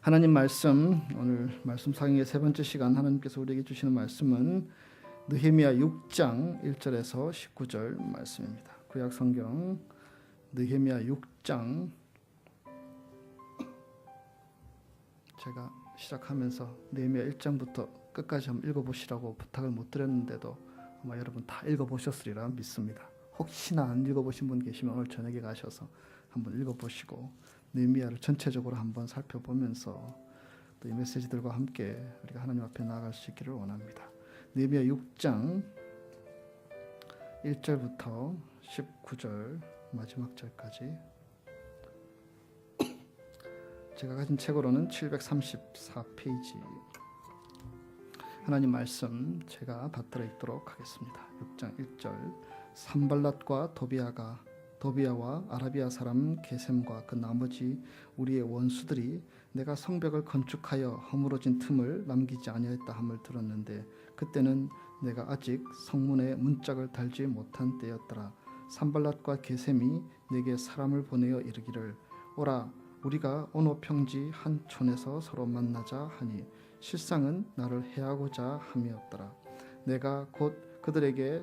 하나님 말씀, 오늘 말씀 상행의 세 번째 시간 하나님께서 우리에게 주시는 말씀은 느헤미야 6장 1절에서 19절 말씀입니다. 구약 성경 느헤미야 6장, 제가 시작하면서 느헤미야 1장부터 끝까지 한번 읽어보시라고 부탁을 못 드렸는데도 아마 여러분 다 읽어보셨으리라 믿습니다. 혹시나 안 읽어보신 분 계시면 오늘 저녁에 가셔서 한번 읽어보시고 느헤미야를 전체적으로 한번 살펴보면서 또 이 메시지들과 함께 우리가 하나님 앞에 나아갈 수 있기를 원합니다. 느헤미야 6장 1절부터 19절 마지막 절까지, 제가 가진 책으로는 734페이지 하나님 말씀 제가 받들어 읽도록 하겠습니다. 6장 1절. 산발랏과 도비야와 아라비아 사람 게셈과 그 나머지 우리의 원수들이 내가 성벽을 건축하여 허물어진 틈을 남기지 아니하였다 함을 들었는데 그때는 내가 아직 성문에 문짝을 달지 못한 때였더라. 산발랏과 게셈이 내게 사람을 보내어 이르기를 오라 우리가 어느 평지 한 촌에서 서로 만나자 하니 실상은 나를 해하고자 함이었더라. 내가 곧 그들에게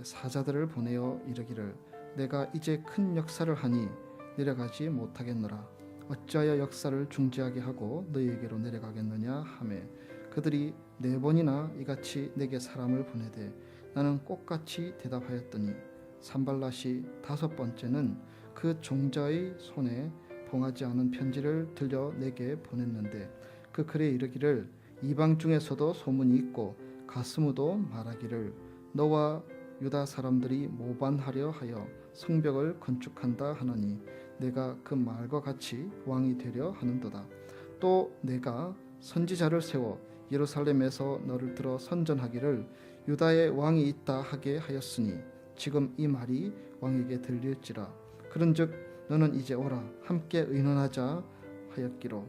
사자들을 보내어 이르기를 내가 이제 큰 역사를 하니 내려가지 못하겠노라. 어찌하여 역사를 중지하게 하고 너희에게로 내려가겠느냐 하매 그들이 4번이나 이같이 내게 사람을 보내되 나는 똑같이 대답하였더니 산발랏이 5번째는 그 종자의 손에 봉하지 않은 편지를 들려 내게 보냈는데 그 글에 이르기를 이방 중에서도 소문이 있고 가스무도 말하기를 너와 유다 사람들이 모반하려 하여 성벽을 건축한다 하나니 내가 그 말과 같이 왕이 되려 하는도다. 또 내가 선지자를 세워 예루살렘에서 너를 들어 선전하기를 유다의 왕이 있다 하게 하였으니 지금 이 말이 왕에게 들릴지라. 그런즉 너는 이제 오라 함께 의논하자 하였기로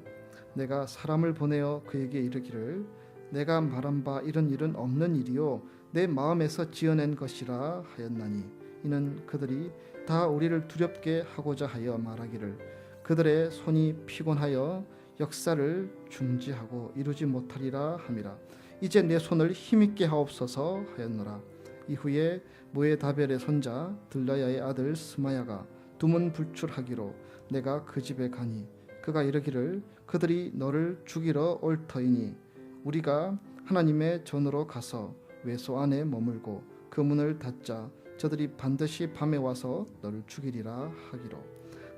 내가 사람을 보내어 그에게 이르기를 내가 말한 바 이런 일은 없는 일이요 내 마음에서 지어낸 것이라 하였나니 이는 그들이 다 우리를 두렵게 하고자 하여 말하기를 그들의 손이 피곤하여 역사를 중지하고 이루지 못하리라 함이라. 이제 내 손을 힘있게 하옵소서 하였노라. 이후에 모에다벨의 손자 들라야의 아들 스마야가 두문불출하기로 내가 그 집에 가니 그가 이르기를 그들이 너를 죽이러 올 터이니 우리가 하나님의 전으로 가서 외소 안에 머물고 그 문을 닫자 저들이 반드시 밤에 와서 너를 죽이리라 하기로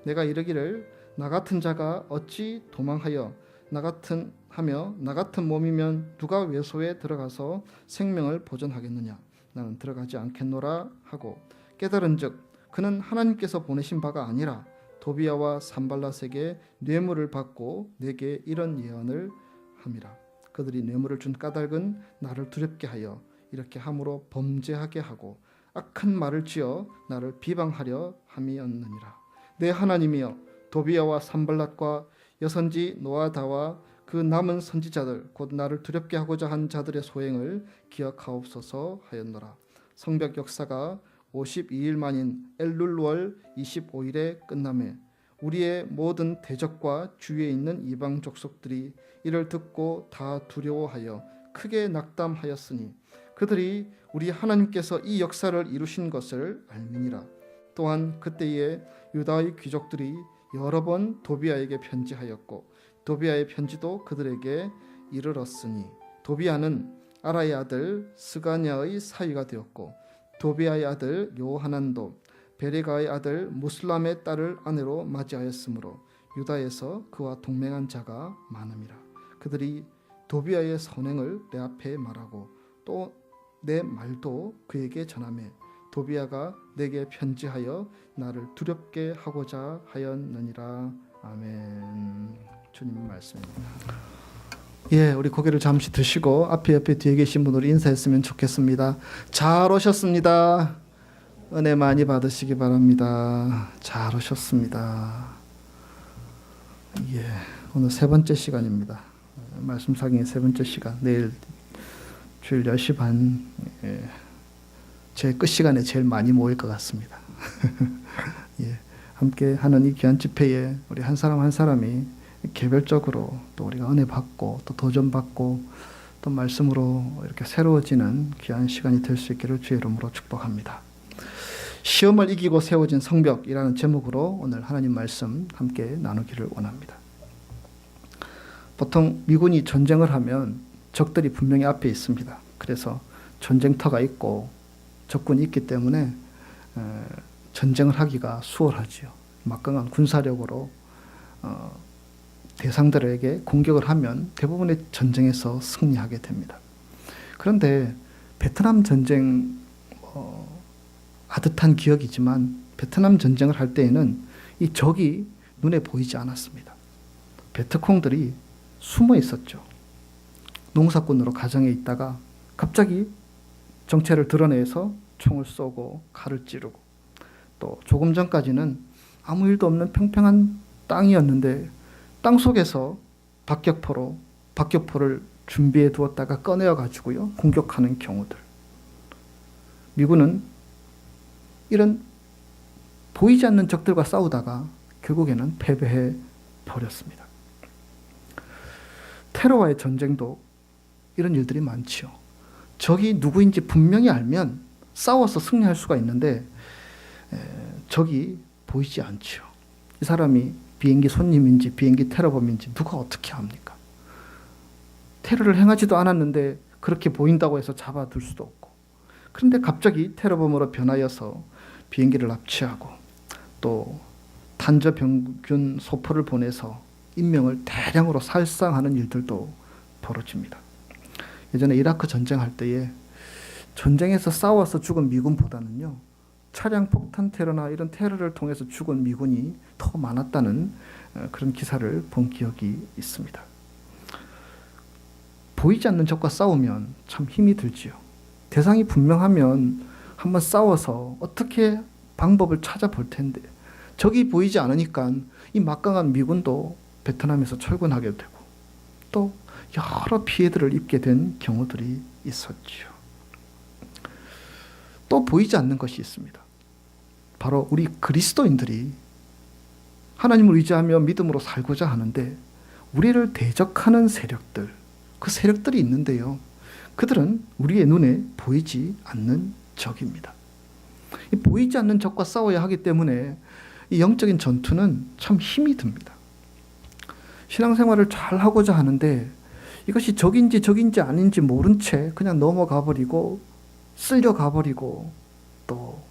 내가 이르기를 나 같은 자가 어찌 도망하여 나 같은 몸이면 누가 외소에 들어가서 생명을 보존하겠느냐. 나는 들어가지 않겠노라 하고 깨달은즉 그는 하나님께서 보내신 바가 아니라 도비야와 산발랏에게 뇌물을 받고 내게 이런 예언을 함이라. 그들이 뇌물을 준 까닭은 나를 두렵게 하여 이렇게 함으로 범죄하게 하고 악한 말을 지어 나를 비방하려 함이었느니라. 내 하나님이여 도비야와 산발랏과 여선지 노아다와 그 남은 선지자들 곧 나를 두렵게 하고자 한 자들의 소행을 기억하옵소서 하였노라. 성벽 역사가 52일 만인 엘룰월 25일에 끝나매 우리의 모든 대적과 주위에 있는 이방 족속들이 이를 듣고 다 두려워하여 크게 낙담하였으니 그들이 우리 하나님께서 이 역사를 이루신 것을 알미니라. 또한 그때에 유다의 귀족들이 여러 번 도비야에게 편지하였고 도비야의 편지도 그들에게 이르렀으니 도비야는 아라의 아들 스가냐의 사위가 되었고 도비야의 아들 요하난도 베레가의 아들 무슬람의 딸을 아내로 맞이하였으므로 유다에서 그와 동맹한 자가 많음이라. 그들이 도비야의 선행을 내 앞에 말하고 또 내 말도 그에게 전하매 도비야가 내게 편지하여 나를 두렵게 하고자 하였느니라. 아멘. 주님 말씀입니다. 예, 우리 고개를 잠시 드시고 앞에 옆에 뒤에 계신 분으로 인사했으면 좋겠습니다. 잘 오셨습니다. 은혜 많이 받으시기 바랍니다. 잘 오셨습니다. 예, 오늘 세 번째 시간입니다. 말씀 상의 세 번째 시간. 내일 주일 10시 반, 제 끝 시간에 제일 많이 모일 것 같습니다. 예, 함께 하는 이 귀한 집회에 우리 한 사람 한 사람이 개별적으로 또 우리가 은혜 받고 또 도전 받고 또 말씀으로 이렇게 새로워지는 귀한 시간이 될 수 있기를 주의 이름으로 축복합니다. 시험을 이기고 세워진 성벽이라는 제목으로 오늘 하나님 말씀 함께 나누기를 원합니다. 보통 미군이 전쟁을 하면 적들이 분명히 앞에 있습니다. 그래서 전쟁터가 있고 적군이 있기 때문에 전쟁을 하기가 수월하지요. 막강한 군사력으로 대상들에게 공격을 하면 대부분의 전쟁에서 승리하게 됩니다. 그런데 베트남 전쟁 아득한 기억이지만 베트남 전쟁을 할 때에는 이 적이 눈에 보이지 않았습니다. 베트콩들이 숨어 있었죠. 농사꾼으로 가정에 있다가 갑자기 정체를 드러내서 총을 쏘고 칼을 찌르고 또 조금 전까지는 아무 일도 없는 평평한 땅이었는데 땅 속에서 박격포를 준비해 두었다가 꺼내어 가지고요 공격하는 경우들. 미군은 이런 보이지 않는 적들과 싸우다가 결국에는 패배해 버렸습니다. 테러와의 전쟁도 이런 일들이 많지요. 적이 누구인지 분명히 알면 싸워서 승리할 수가 있는데 적이 보이지 않지요. 이 사람이 비행기 손님인지 비행기 테러범인지 누가 어떻게 합니까? 테러를 행하지도 않았는데 그렇게 보인다고 해서 잡아둘 수도 없고. 그런데 갑자기 테러범으로 변하여서 비행기를 납치하고 또 탄저병균 소포를 보내서 인명을 대량으로 살상하는 일들도 벌어집니다. 예전에 이라크 전쟁할 때에 전쟁에서 싸워서 죽은 미군보다는요 차량 폭탄 테러나 이런 테러를 통해서 죽은 미군이 더 많았다는 그런 기사를 본 기억이 있습니다. 보이지 않는 적과 싸우면 참 힘이 들지요. 대상이 분명하면 한번 싸워서 어떻게 방법을 찾아볼 텐데 적이 보이지 않으니까 이 막강한 미군도 베트남에서 철군하게 되고 또 여러 피해들을 입게 된 경우들이 있었지요. 또 보이지 않는 것이 있습니다. 바로 우리 그리스도인들이 하나님을 의지하며 믿음으로 살고자 하는데 우리를 대적하는 세력들, 그 세력들이 있는데요. 그들은 우리의 눈에 보이지 않는 적입니다. 이 보이지 않는 적과 싸워야 하기 때문에 이 영적인 전투는 참 힘이 듭니다. 신앙생활을 잘 하고자 하는데 이것이 적인지 아닌지 모른 채 그냥 넘어가 버리고 쓸려가 버리고 또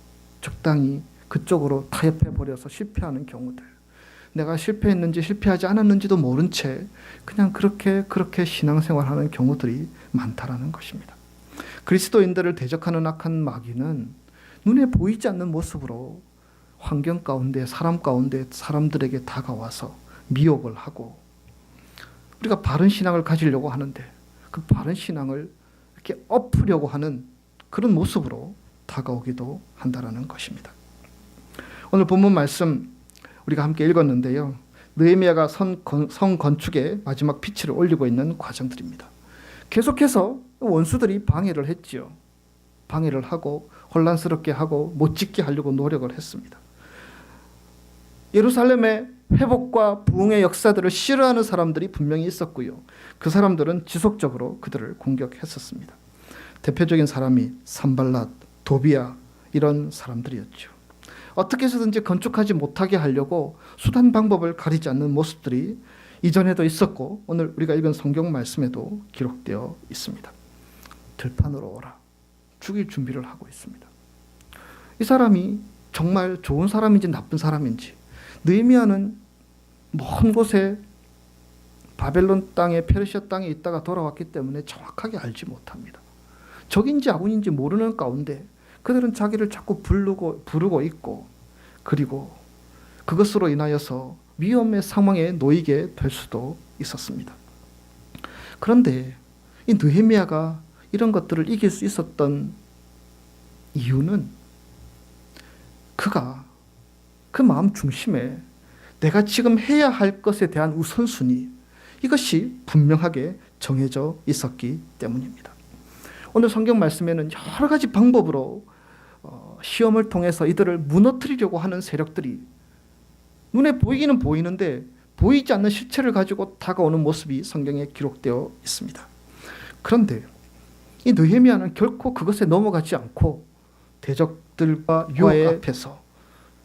적당히 그쪽으로 타협해 버려서 실패하는 경우들. 내가 실패했는지 실패하지 않았는지도 모른 채 그냥 그렇게 신앙생활하는 경우들이 많다라는 것입니다. 그리스도인들을 대적하는 악한 마귀는 눈에 보이지 않는 모습으로 환경 가운데 사람 가운데 사람들에게 다가와서 미혹을 하고 우리가 바른 신앙을 가지려고 하는데 그 바른 신앙을 이렇게 엎으려고 하는 그런 모습으로 다가오기도 한다라는 것입니다. 오늘 본문 말씀 우리가 함께 읽었는데요. 느헤미야가 성 건축에 마지막 피치를 올리고 있는 과정들입니다. 계속해서 원수들이 방해를 했지요. 방해를 하고 혼란스럽게 하고 못 짓게 하려고 노력을 했습니다. 예루살렘의 회복과 부흥의 역사들을 싫어하는 사람들이 분명히 있었고요. 그 사람들은 지속적으로 그들을 공격했었습니다. 대표적인 사람이 산발랏, 도비야 이런 사람들이었죠. 어떻게 해서든지 건축하지 못하게 하려고 수단 방법을 가리지 않는 모습들이 이전에도 있었고 오늘 우리가 읽은 성경 말씀에도 기록되어 있습니다. 들판으로 오라. 죽일 준비를 하고 있습니다. 이 사람이 정말 좋은 사람인지 나쁜 사람인지 느헤미야는 먼 곳에 바벨론 땅에 페르시아 땅에 있다가 돌아왔기 때문에 정확하게 알지 못합니다. 적인지 아군인지 모르는 가운데 그들은 자기를 자꾸 부르고 있고 그리고 그것으로 인하여서 위험의 상황에 놓이게 될 수도 있었습니다. 그런데 이 느헤미야가 이런 것들을 이길 수 있었던 이유는 그가 그 마음 중심에 내가 지금 해야 할 것에 대한 우선순위 이것이 분명하게 정해져 있었기 때문입니다. 오늘 성경 말씀에는 여러 가지 방법으로 시험을 통해서 이들을 무너뜨리려고 하는 세력들이 눈에 보이기는 보이는데 보이지 않는 실체를 가지고 다가오는 모습이 성경에 기록되어 있습니다. 그런데 이 느헤미야는 결코 그것에 넘어가지 않고 대적들과 유아의 앞에서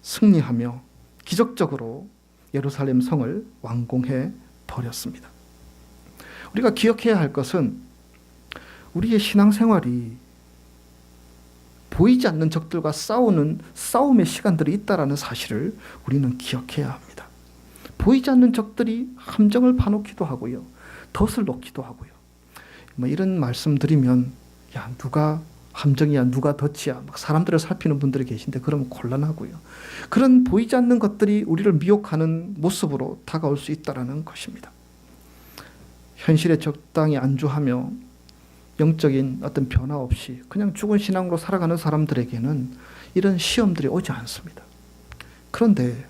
승리하며 기적적으로 예루살렘 성을 완공해 버렸습니다. 우리가 기억해야 할 것은 우리의 신앙생활이 보이지 않는 적들과 싸우는 싸움의 시간들이 있다는 사실을 우리는 기억해야 합니다. 보이지 않는 적들이 함정을 파놓기도 하고요, 덫을 놓기도 하고요. 이런 말씀 드리면 야, 누가 함정이야, 누가 덫이야, 막 사람들을 살피는 분들이 계신데 그러면 곤란하고요. 그런 보이지 않는 것들이 우리를 미혹하는 모습으로 다가올 수 있다는 것입니다. 현실에 적당히 안주하며 영적인 어떤 변화 없이 그냥 죽은 신앙으로 살아가는 사람들에게는 이런 시험들이 오지 않습니다. 그런데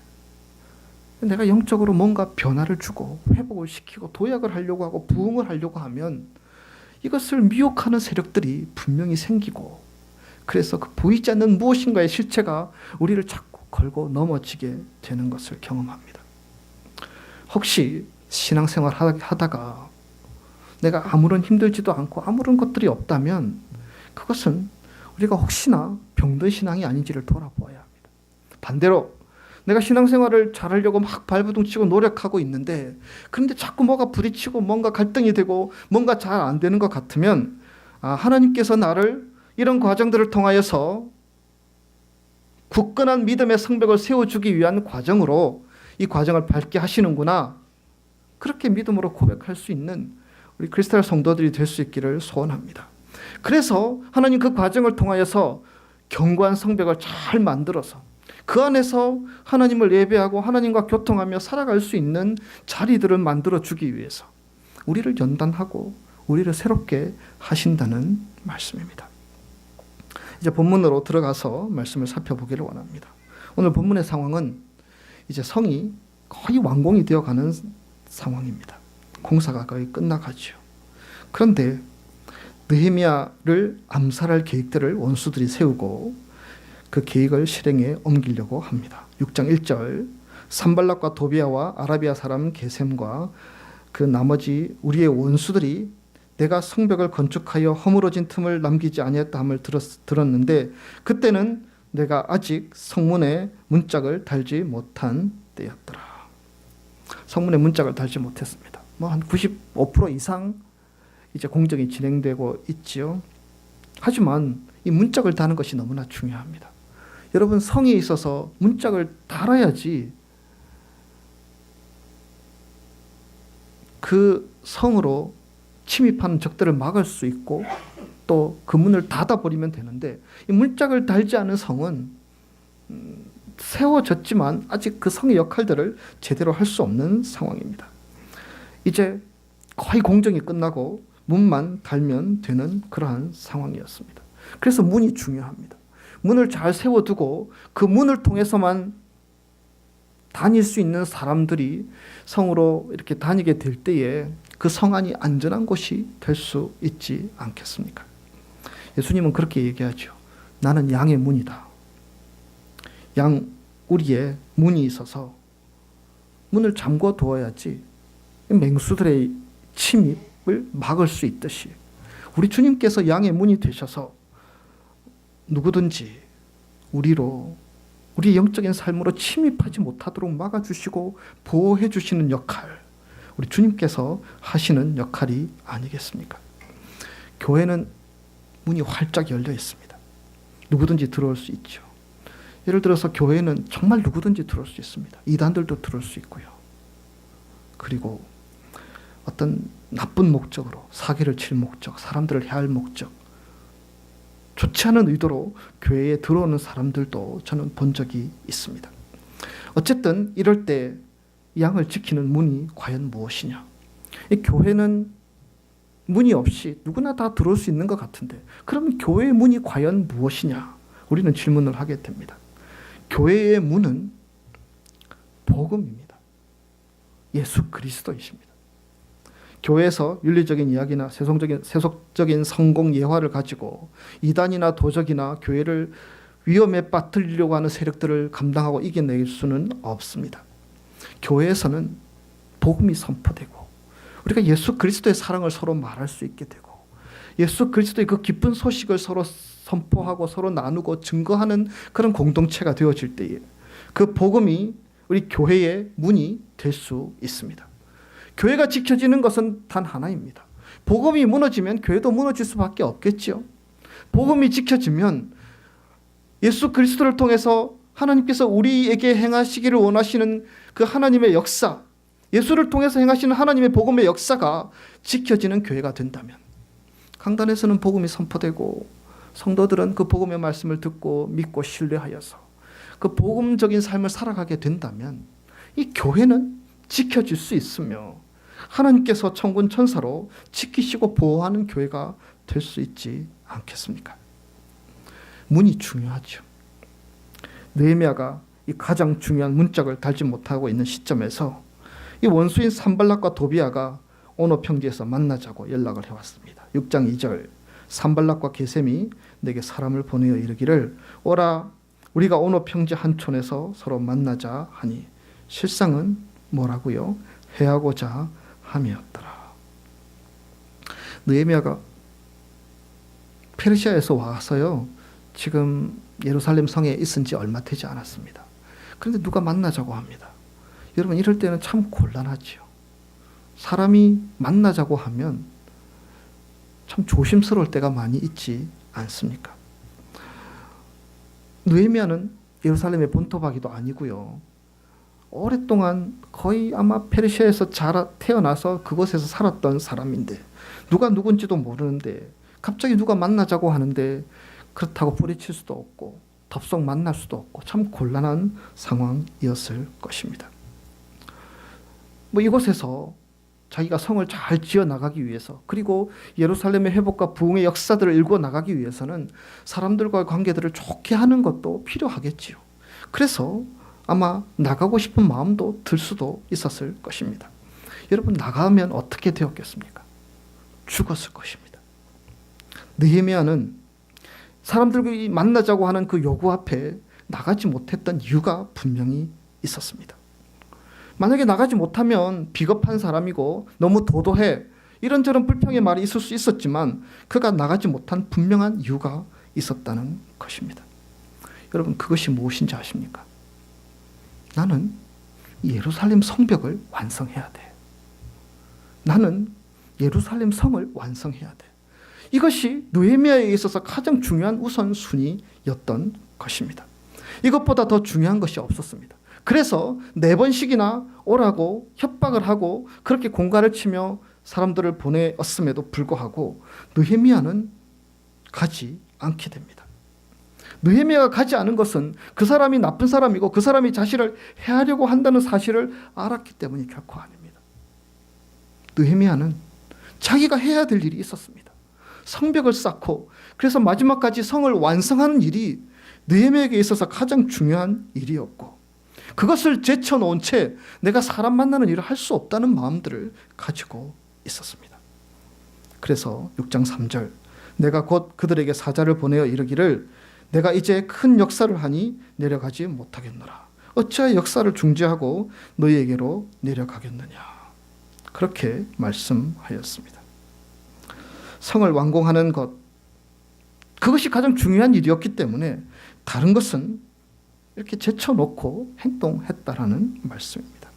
내가 영적으로 뭔가 변화를 주고 회복을 시키고 도약을 하려고 하고 부흥을 하려고 하면 이것을 미혹하는 세력들이 분명히 생기고, 그래서 그 보이지 않는 무엇인가의 실체가 우리를 자꾸 걸고 넘어지게 되는 것을 경험합니다. 혹시 신앙생활 하다가 내가 아무런 힘들지도 않고 아무런 것들이 없다면 그것은 우리가 혹시나 병든 신앙이 아닌지를 돌아보아야 합니다. 반대로 내가 신앙생활을 잘하려고 막 발버둥치고 노력하고 있는데 그런데 자꾸 뭐가 부딪히고 뭔가 갈등이 되고 뭔가 잘 안 되는 것 같으면 하나님께서 나를 이런 과정들을 통하여서 굳건한 믿음의 성벽을 세워주기 위한 과정으로 이 과정을 밟게 하시는구나, 그렇게 믿음으로 고백할 수 있는 우리 크리스탈 성도들이 될 수 있기를 소원합니다. 그래서 하나님 그 과정을 통하여서 견고한 성벽을 잘 만들어서 그 안에서 하나님을 예배하고 하나님과 교통하며 살아갈 수 있는 자리들을 만들어주기 위해서 우리를 연단하고 우리를 새롭게 하신다는 말씀입니다. 이제 본문으로 들어가서 말씀을 살펴보기를 원합니다. 오늘 본문의 상황은 이제 성이 거의 완공이 되어가는 상황입니다. 공사가 거의 끝나가죠. 그런데 느헤미야를 암살할 계획들을 원수들이 세우고 그 계획을 실행에 옮기려고 합니다. 6장 1절 산발락과 도비아와 아라비아 사람 게셈과 그 나머지 우리의 원수들이 내가 성벽을 건축하여 허물어진 틈을 남기지 아니했다 함을 들었는데 그때는 내가 아직 성문에 문짝을 달지 못한 때였더라. 성문에 문짝을 달지 못했습니다. 한 95% 이상 이제 공정이 진행되고 있지요. 하지만 이 문짝을 다는 것이 너무나 중요합니다. 여러분, 성에 있어서 문짝을 달아야지 그 성으로 침입하는 적들을 막을 수 있고 또 그 문을 닫아버리면 되는데, 이 문짝을 달지 않은 성은 세워졌지만 아직 그 성의 역할들을 제대로 할 수 없는 상황입니다. 이제 거의 공정이 끝나고 문만 달면 되는 그러한 상황이었습니다. 그래서 문이 중요합니다. 문을 잘 세워두고 그 문을 통해서만 다닐 수 있는 사람들이 성으로 이렇게 다니게 될 때에 그 성 안이 안전한 곳이 될 수 있지 않겠습니까? 예수님은 그렇게 얘기하죠. 나는 양의 문이다. 양 우리의 문이 있어서 문을 잠궈 두어야지 맹수들의 침입을 막을 수 있듯이 우리 주님께서 양의 문이 되셔서 누구든지 우리 영적인 삶으로 침입하지 못하도록 막아주시고 보호해 주시는 역할, 우리 주님께서 하시는 역할이 아니겠습니까? 교회는 문이 활짝 열려 있습니다. 누구든지 들어올 수 있죠. 예를 들어서 교회는 정말 누구든지 들어올 수 있습니다. 이단들도 들어올 수 있고요. 그리고 어떤 나쁜 목적으로 사기를 칠 목적, 사람들을 해할 목적, 좋지 않은 의도로 교회에 들어오는 사람들도 저는 본 적이 있습니다. 어쨌든 이럴 때 양을 지키는 문이 과연 무엇이냐? 이 교회는 문이 없이 누구나 다 들어올 수 있는 것 같은데 그러면 교회의 문이 과연 무엇이냐? 우리는 질문을 하게 됩니다. 교회의 문은 복음입니다. 예수 그리스도이십니다. 교회에서 윤리적인 이야기나 세속적인 성공 예화를 가지고 이단이나 도적이나 교회를 위험에 빠뜨리려고 하는 세력들을 감당하고 이겨낼 수는 없습니다. 교회에서는 복음이 선포되고 우리가 예수 그리스도의 사랑을 서로 말할 수 있게 되고 예수 그리스도의 그 기쁜 소식을 서로 선포하고 서로 나누고 증거하는 그런 공동체가 되어질 때에 그 복음이 우리 교회의 문이 될 수 있습니다. 교회가 지켜지는 것은 단 하나입니다. 복음이 무너지면 교회도 무너질 수밖에 없겠지요. 복음이 지켜지면 예수 그리스도를 통해서 하나님께서 우리에게 행하시기를 원하시는 그 하나님의 역사, 예수를 통해서 행하시는 하나님의 복음의 역사가 지켜지는 교회가 된다면 강단에서는 복음이 선포되고 성도들은 그 복음의 말씀을 듣고 믿고 신뢰하여서 그 복음적인 삶을 살아가게 된다면 이 교회는 지켜질 수 있으며 하나님께서 천군 천사로 지키시고 보호하는 교회가 될 수 있지 않겠습니까? 문이 중요하죠. 느헤미야가 이 가장 중요한 문짝을 달지 못하고 있는 시점에서 이 원수인 산발락과 도비아가 오노 평지에서 만나자고 연락을 해왔습니다. 6장 2절 산발락과 게셈이 내게 사람을 보내어 이르기를 오라 우리가 오노 평지 한 촌에서 서로 만나자 하니 실상은 뭐라고요? 해하고자 함이었더라. 느헤미야가 페르시아에서 와서요 지금 예루살렘 성에 있은 지 얼마 되지 않았습니다. 그런데 누가 만나자고 합니다. 여러분 이럴 때는 참 곤란하지요. 사람이 만나자고 하면 참 조심스러울 때가 많이 있지 않습니까? 느헤미야는 예루살렘의 본토박이도 아니고요. 오랫동안 거의 아마 페르시아에서 태어나서 그곳에서 살았던 사람인데 누가 누군지도 모르는데 갑자기 누가 만나자고 하는데 그렇다고 뿌리칠 수도 없고 덥석 만날 수도 없고 참 곤란한 상황이었을 것입니다. 이곳에서 자기가 성을 잘 지어 나가기 위해서 그리고 예루살렘의 회복과 부흥의 역사들을 일궈 나가기 위해서는 사람들과의 관계들을 좋게 하는 것도 필요하겠지요. 그래서 아마 나가고 싶은 마음도 들 수도 있었을 것입니다. 여러분 나가면 어떻게 되었겠습니까? 죽었을 것입니다. 느헤미야는 사람들이 만나자고 하는 그 요구 앞에 나가지 못했던 이유가 분명히 있었습니다. 만약에 나가지 못하면 비겁한 사람이고 너무 도도해 이런저런 불평의 말이 있을 수 있었지만 그가 나가지 못한 분명한 이유가 있었다는 것입니다. 여러분 그것이 무엇인지 아십니까? 나는 예루살렘 성벽을 완성해야 돼. 나는 예루살렘 성을 완성해야 돼. 이것이 느헤미야에 있어서 가장 중요한 우선순위였던 것입니다. 이것보다 더 중요한 것이 없었습니다. 그래서 4번씩이나 오라고 협박을 하고 그렇게 공갈을 치며 사람들을 보내었음에도 불구하고 느헤미야는 가지 않게 됩니다. 느헤미야가 가지 않은 것은 그 사람이 나쁜 사람이고 그 사람이 자신을 해하려고 한다는 사실을 알았기 때문이 결코 아닙니다. 느헤미야는 자기가 해야 될 일이 있었습니다. 성벽을 쌓고 그래서 마지막까지 성을 완성하는 일이 느헤미야에게 있어서 가장 중요한 일이었고 그것을 제쳐놓은 채 내가 사람 만나는 일을 할 수 없다는 마음들을 가지고 있었습니다. 그래서 6장 3절 내가 곧 그들에게 사자를 보내어 이르기를 내가 이제 큰 역사를 하니 내려가지 못하겠노라. 어찌하여 역사를 중지하고 너희에게로 내려가겠느냐. 그렇게 말씀하였습니다. 성을 완공하는 것 그것이 가장 중요한 일이었기 때문에 다른 것은 이렇게 제쳐놓고 행동했다라는 말씀입니다.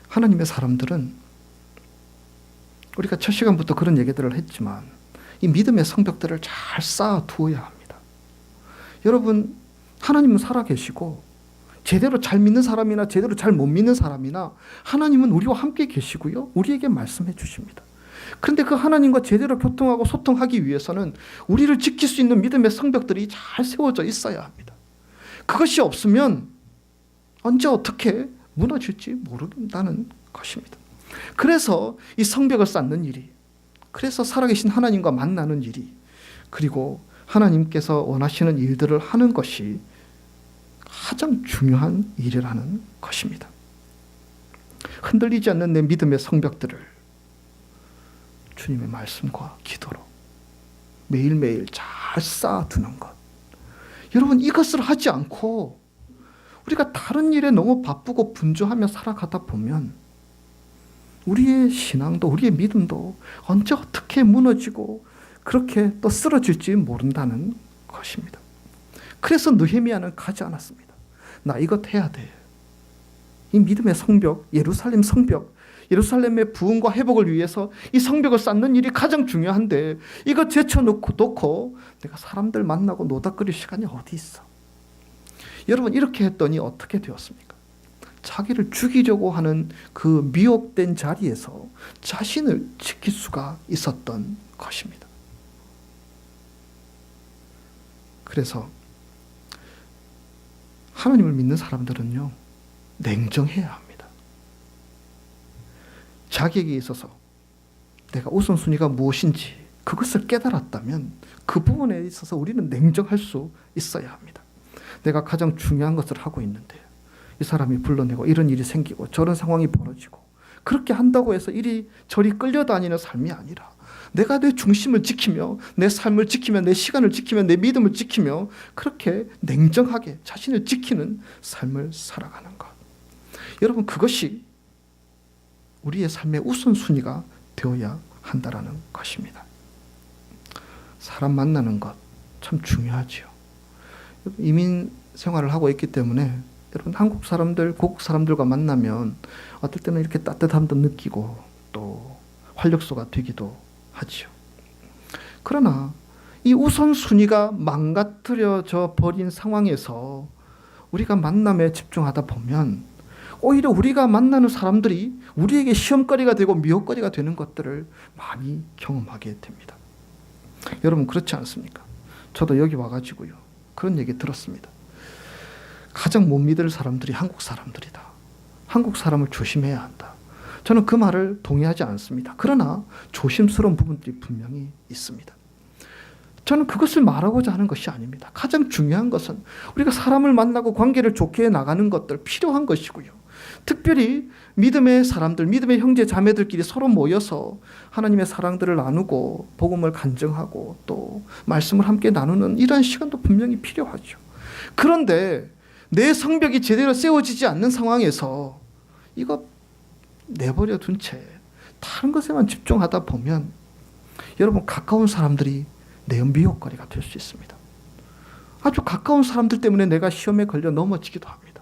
하나님의 사람들은 우리가 첫 시간부터 그런 얘기들을 했지만 이 믿음의 성벽들을 잘 쌓아두어야 합니다. 여러분 하나님은 살아계시고 제대로 잘 믿는 사람이나 제대로 잘 못 믿는 사람이나 하나님은 우리와 함께 계시고요. 우리에게 말씀해 주십니다. 그런데 그 하나님과 제대로 교통하고 소통하기 위해서는 우리를 지킬 수 있는 믿음의 성벽들이 잘 세워져 있어야 합니다. 그것이 없으면 언제 어떻게 무너질지 모른다는 것입니다. 그래서 이 성벽을 쌓는 일이 그래서 살아계신 하나님과 만나는 일이 그리고 하나님께서 원하시는 일들을 하는 것이 가장 중요한 일이라는 것입니다. 흔들리지 않는 내 믿음의 성벽들을 주님의 말씀과 기도로 매일매일 잘 쌓아두는 것. 여러분 이것을 하지 않고 우리가 다른 일에 너무 바쁘고 분주하며 살아가다 보면 우리의 신앙도 우리의 믿음도 언제 어떻게 무너지고 그렇게 또 쓰러질지 모른다는 것입니다. 그래서 느헤미야는 가지 않았습니다. 나 이것 해야 돼. 이 믿음의 성벽, 예루살렘 성벽, 예루살렘의 부흥과 회복을 위해서 이 성벽을 쌓는 일이 가장 중요한데 이거 제쳐놓고 내가 사람들 만나고 노닥거릴 시간이 어디 있어. 여러분, 이렇게 했더니 어떻게 되었습니까? 자기를 죽이려고 하는 그 미혹된 자리에서 자신을 지킬 수가 있었던 것입니다. 그래서 하나님을 믿는 사람들은요, 냉정해야 합니다. 자기에게 있어서 내가 우선순위가 무엇인지 그것을 깨달았다면 그 부분에 있어서 우리는 냉정할 수 있어야 합니다. 내가 가장 중요한 것을 하고 있는데 이 사람이 불러내고 이런 일이 생기고 저런 상황이 벌어지고 그렇게 한다고 해서 이리 저리 끌려다니는 삶이 아니라 내가 내 중심을 지키며 내 삶을 지키며 내 시간을 지키며 내 믿음을 지키며 그렇게 냉정하게 자신을 지키는 삶을 살아가는 것. 여러분, 그것이 우리의 삶의 우선순위가 되어야 한다라는 것입니다. 사람 만나는 것 참 중요하지요. 이민 생활을 하고 있기 때문에 여러분, 한국 사람들, 고국 사람들과 만나면 어떨 때는 이렇게 따뜻함도 느끼고 또 활력소가 되기도 하지요. 그러나 이 우선순위가 망가뜨려져 버린 상황에서 우리가 만남에 집중하다 보면 오히려 우리가 만나는 사람들이 우리에게 시험거리가 되고 미혹거리가 되는 것들을 많이 경험하게 됩니다. 여러분, 그렇지 않습니까? 저도 여기 와가지고요, 그런 얘기 들었습니다. 가장 못 믿을 사람들이 한국 사람들이다. 한국 사람을 조심해야 한다. 저는 그 말을 동의하지 않습니다. 그러나 조심스러운 부분들이 분명히 있습니다. 저는 그것을 말하고자 하는 것이 아닙니다. 가장 중요한 것은 우리가 사람을 만나고 관계를 좋게 나가는 것들 필요한 것이고요. 특별히 믿음의 사람들, 믿음의 형제 자매들끼리 서로 모여서 하나님의 사랑들을 나누고 복음을 간증하고 또 말씀을 함께 나누는 이러한 시간도 분명히 필요하죠. 그런데 내 성벽이 제대로 세워지지 않는 상황에서 이거 내버려 둔 채 다른 것에만 집중하다 보면 여러분, 가까운 사람들이 내 미혹거리가 될 수 있습니다. 아주 가까운 사람들 때문에 내가 시험에 걸려 넘어지기도 합니다.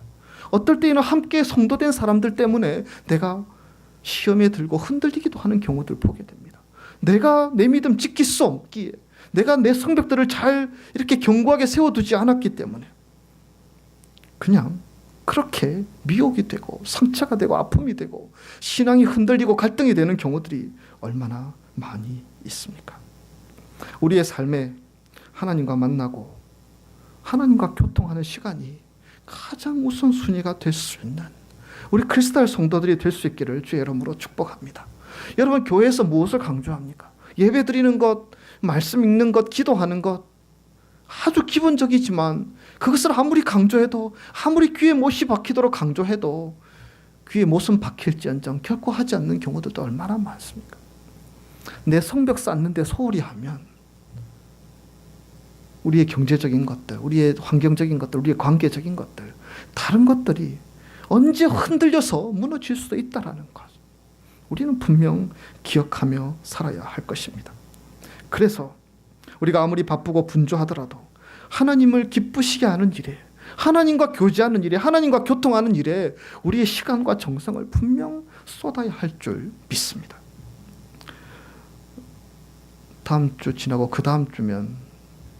어떨 때는 함께 성도된 사람들 때문에 내가 시험에 들고 흔들리기도 하는 경우들 보게 됩니다. 내가 내 믿음 지킬 수 없기에, 내가 내 성벽들을 잘 이렇게 견고하게 세워두지 않았기 때문에 그냥 그렇게 미혹이 되고 상처가 되고 아픔이 되고 신앙이 흔들리고 갈등이 되는 경우들이 얼마나 많이 있습니까? 우리의 삶에 하나님과 만나고 하나님과 교통하는 시간이 가장 우선순위가 될 수 있는 우리 크리스탈 성도들이 될 수 있기를 주의 이름으로 축복합니다. 여러분, 교회에서 무엇을 강조합니까? 예배 드리는 것, 말씀 읽는 것, 기도하는 것, 아주 기본적이지만 그것을 아무리 강조해도, 아무리 귀에 못이 박히도록 강조해도 귀에 못은 박힐지언정 결코 하지 않는 경우들도 얼마나 많습니까? 내 성벽 쌓는데 소홀히 하면 우리의 경제적인 것들, 우리의 환경적인 것들, 우리의 관계적인 것들, 다른 것들이 언제 흔들려서 무너질 수도 있다는 것, 우리는 분명 기억하며 살아야 할 것입니다. 그래서 우리가 아무리 바쁘고 분주하더라도 하나님을 기쁘시게 하는 일에, 하나님과 교제하는 일에, 하나님과 교통하는 일에 우리의 시간과 정성을 분명 쏟아야 할 줄 믿습니다. 다음 주 지나고 그 다음 주면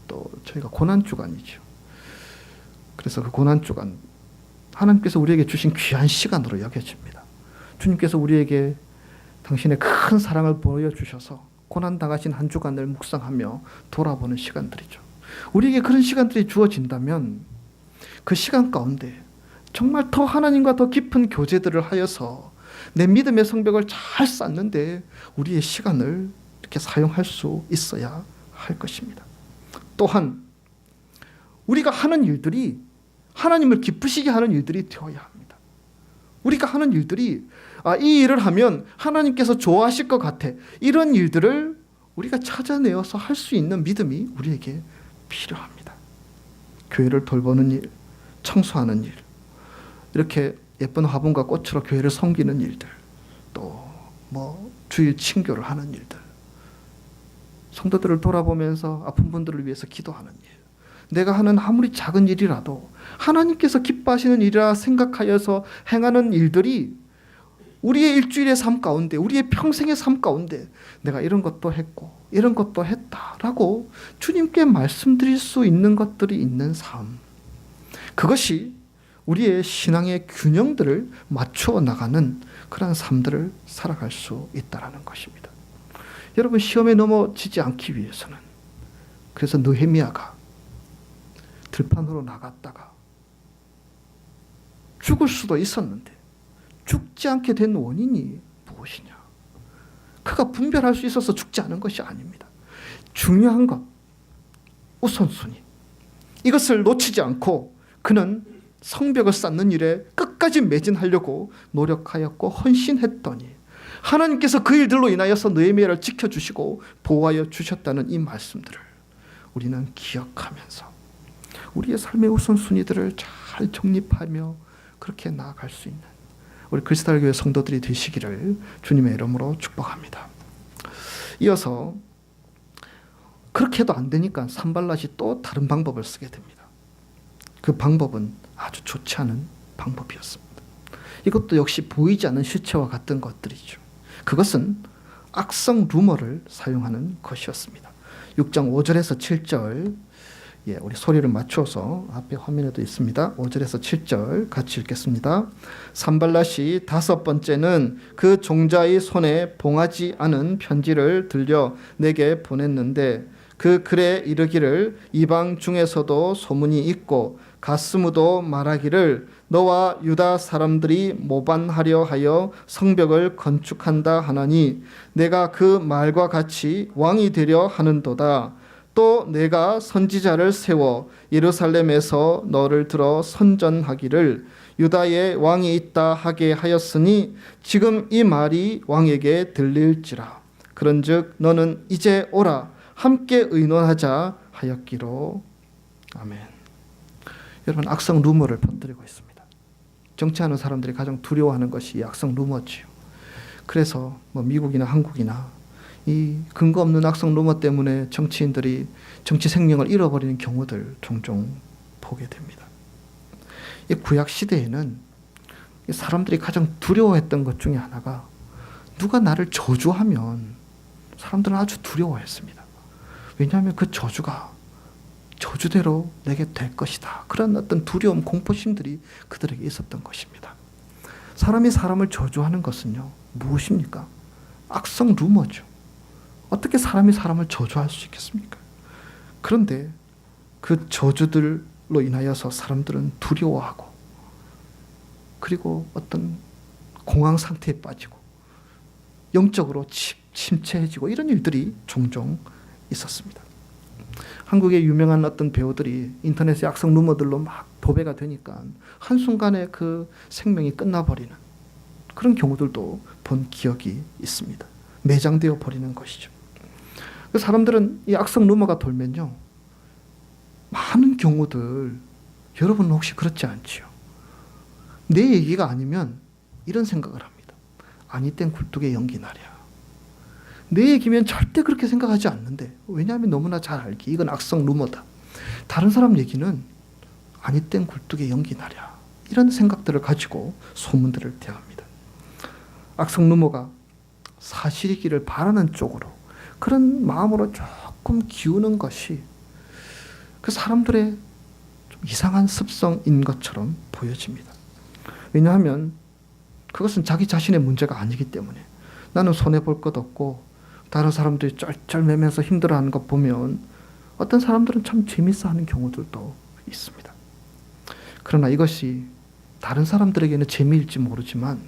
또 저희가 고난주간이죠. 그래서 그 고난주간, 하나님께서 우리에게 주신 귀한 시간으로 여겨집니다. 주님께서 우리에게 당신의 큰 사랑을 보여주셔서 고난당하신 한 주간을 묵상하며 돌아보는 시간들이죠. 우리에게 그런 시간들이 주어진다면 그 시간 가운데 정말 더 하나님과 더 깊은 교제들을 하여서 내 믿음의 성벽을 잘 쌓는데 우리의 시간을 이렇게 사용할 수 있어야 할 것입니다. 또한 우리가 하는 일들이 하나님을 기쁘시게 하는 일들이 되어야 합니다. 우리가 하는 일들이 이 일을 하면 하나님께서 좋아하실 것 같아, 이런 일들을 우리가 찾아내어서 할 수 있는 믿음이 우리에게 필요합니다. 교회를 돌보는 일, 청소하는 일, 이렇게 예쁜 화분과 꽃으로 교회를 섬기는 일들, 또 뭐 주일 친교를 하는 일들, 성도들을 돌아보면서 아픈 분들을 위해서 기도하는 일, 내가 하는 아무리 작은 일이라도 하나님께서 기뻐하시는 일이라 생각하여서 행하는 일들이 우리의 일주일의 삶 가운데, 우리의 평생의 삶 가운데 내가 이런 것도 했고 이런 것도 했다라고 주님께 말씀드릴 수 있는 것들이 있는 삶, 그것이 우리의 신앙의 균형들을 맞추어 나가는 그런 삶들을 살아갈 수 있다는 것입니다. 여러분, 시험에 넘어지지 않기 위해서는, 그래서 느헤미야가 들판으로 나갔다가 죽을 수도 있었는데 죽지 않게 된 원인이 무엇이냐? 그가 분별할 수 있어서 죽지 않은 것이 아닙니다. 중요한 것, 우선순위, 이것을 놓치지 않고 그는 성벽을 쌓는 일에 끝까지 매진하려고 노력하였고 헌신했더니 하나님께서 그 일들로 인하여서 느헤미야를 지켜주시고 보호하여 주셨다는 이 말씀들을 우리는 기억하면서 우리의 삶의 우선순위들을 잘 정립하며 그렇게 나아갈 수 있는 우리 그리스도의 교회 성도들이 되시기를 주님의 이름으로 축복합니다. 이어서 그렇게 해도 안 되니까 산발랏이 또 다른 방법을 쓰게 됩니다. 그 방법은 아주 좋지 않은 방법이었습니다. 이것도 역시 보이지 않는 실체와 같은 것들이죠. 그것은 악성 루머를 사용하는 것이었습니다. 6장 5절에서 7절, 우리 소리를 맞춰서 앞에 화면에도 있습니다. 5절에서 7절 같이 읽겠습니다. 산발랏이 다섯 번째는 그 종자의 손에 봉하지 않은 편지를 들려 내게 보냈는데 그 글에 이르기를 이방 중에서도 소문이 있고 가스무도 말하기를 너와 유다 사람들이 모반하려 하여 성벽을 건축한다 하나니 내가 그 말과 같이 왕이 되려 하는도다. 또 내가 선지자를 세워 예루살렘에서 너를 들어 선전하기를 유다에 왕이 있다 하게 하였으니 지금 이 말이 왕에게 들릴지라. 그런즉 너는 이제 오라 함께 의논하자 하였기로. 아멘. 여러분, 악성 루머를 퍼뜨리고 있습니다. 정치하는 사람들이 가장 두려워하는 것이 악성 루머지요. 그래서 뭐 미국이나 한국이나 이 근거 없는 악성 루머 때문에 정치인들이 정치 생명을 잃어버리는 경우들 종종 보게 됩니다. 이 구약 시대에는 사람들이 가장 두려워했던 것 중에 하나가 누가 나를 저주하면 사람들은 아주 두려워했습니다. 왜냐하면 그 저주가 저주대로 내게 될 것이다. 그런 어떤 두려움, 공포심들이 그들에게 있었던 것입니다. 사람이 사람을 저주하는 것은요, 무엇입니까? 악성 루머죠. 어떻게 사람이 사람을 저주할 수 있겠습니까? 그런데 그 저주들로 인하여서 사람들은 두려워하고 그리고 어떤 공황 상태에 빠지고 영적으로 침체해지고 이런 일들이 종종 있었습니다. 한국의 유명한 어떤 배우들이 인터넷의 악성 루머들로 막 도배가 되니까 한순간에 그 생명이 끝나버리는 그런 경우들도 본 기억이 있습니다. 매장되어 버리는 것이죠. 사람들은 이 악성 루머가 돌면요, 많은 경우들, 여러분은 혹시 그렇지 않지요? 내 얘기가 아니면 이런 생각을 합니다. 아니 땐 굴뚝에 연기 나랴. 내 얘기면 절대 그렇게 생각하지 않는데, 왜냐하면 너무나 잘 알기 이건 악성 루머다. 다른 사람 얘기는 아니 땐 굴뚝에 연기 나랴. 이런 생각들을 가지고 소문들을 대합니다. 악성 루머가 사실이기를 바라는 쪽으로 그런 마음으로 조금 기우는 것이 그 사람들의 좀 이상한 습성인 것처럼 보여집니다. 왜냐하면 그것은 자기 자신의 문제가 아니기 때문에 나는 손해볼 것 없고 다른 사람들이 쩔쩔매면서 힘들어하는 것 보면 어떤 사람들은 참 재밌어하는 경우들도 있습니다. 그러나 이것이 다른 사람들에게는 재미일지 모르지만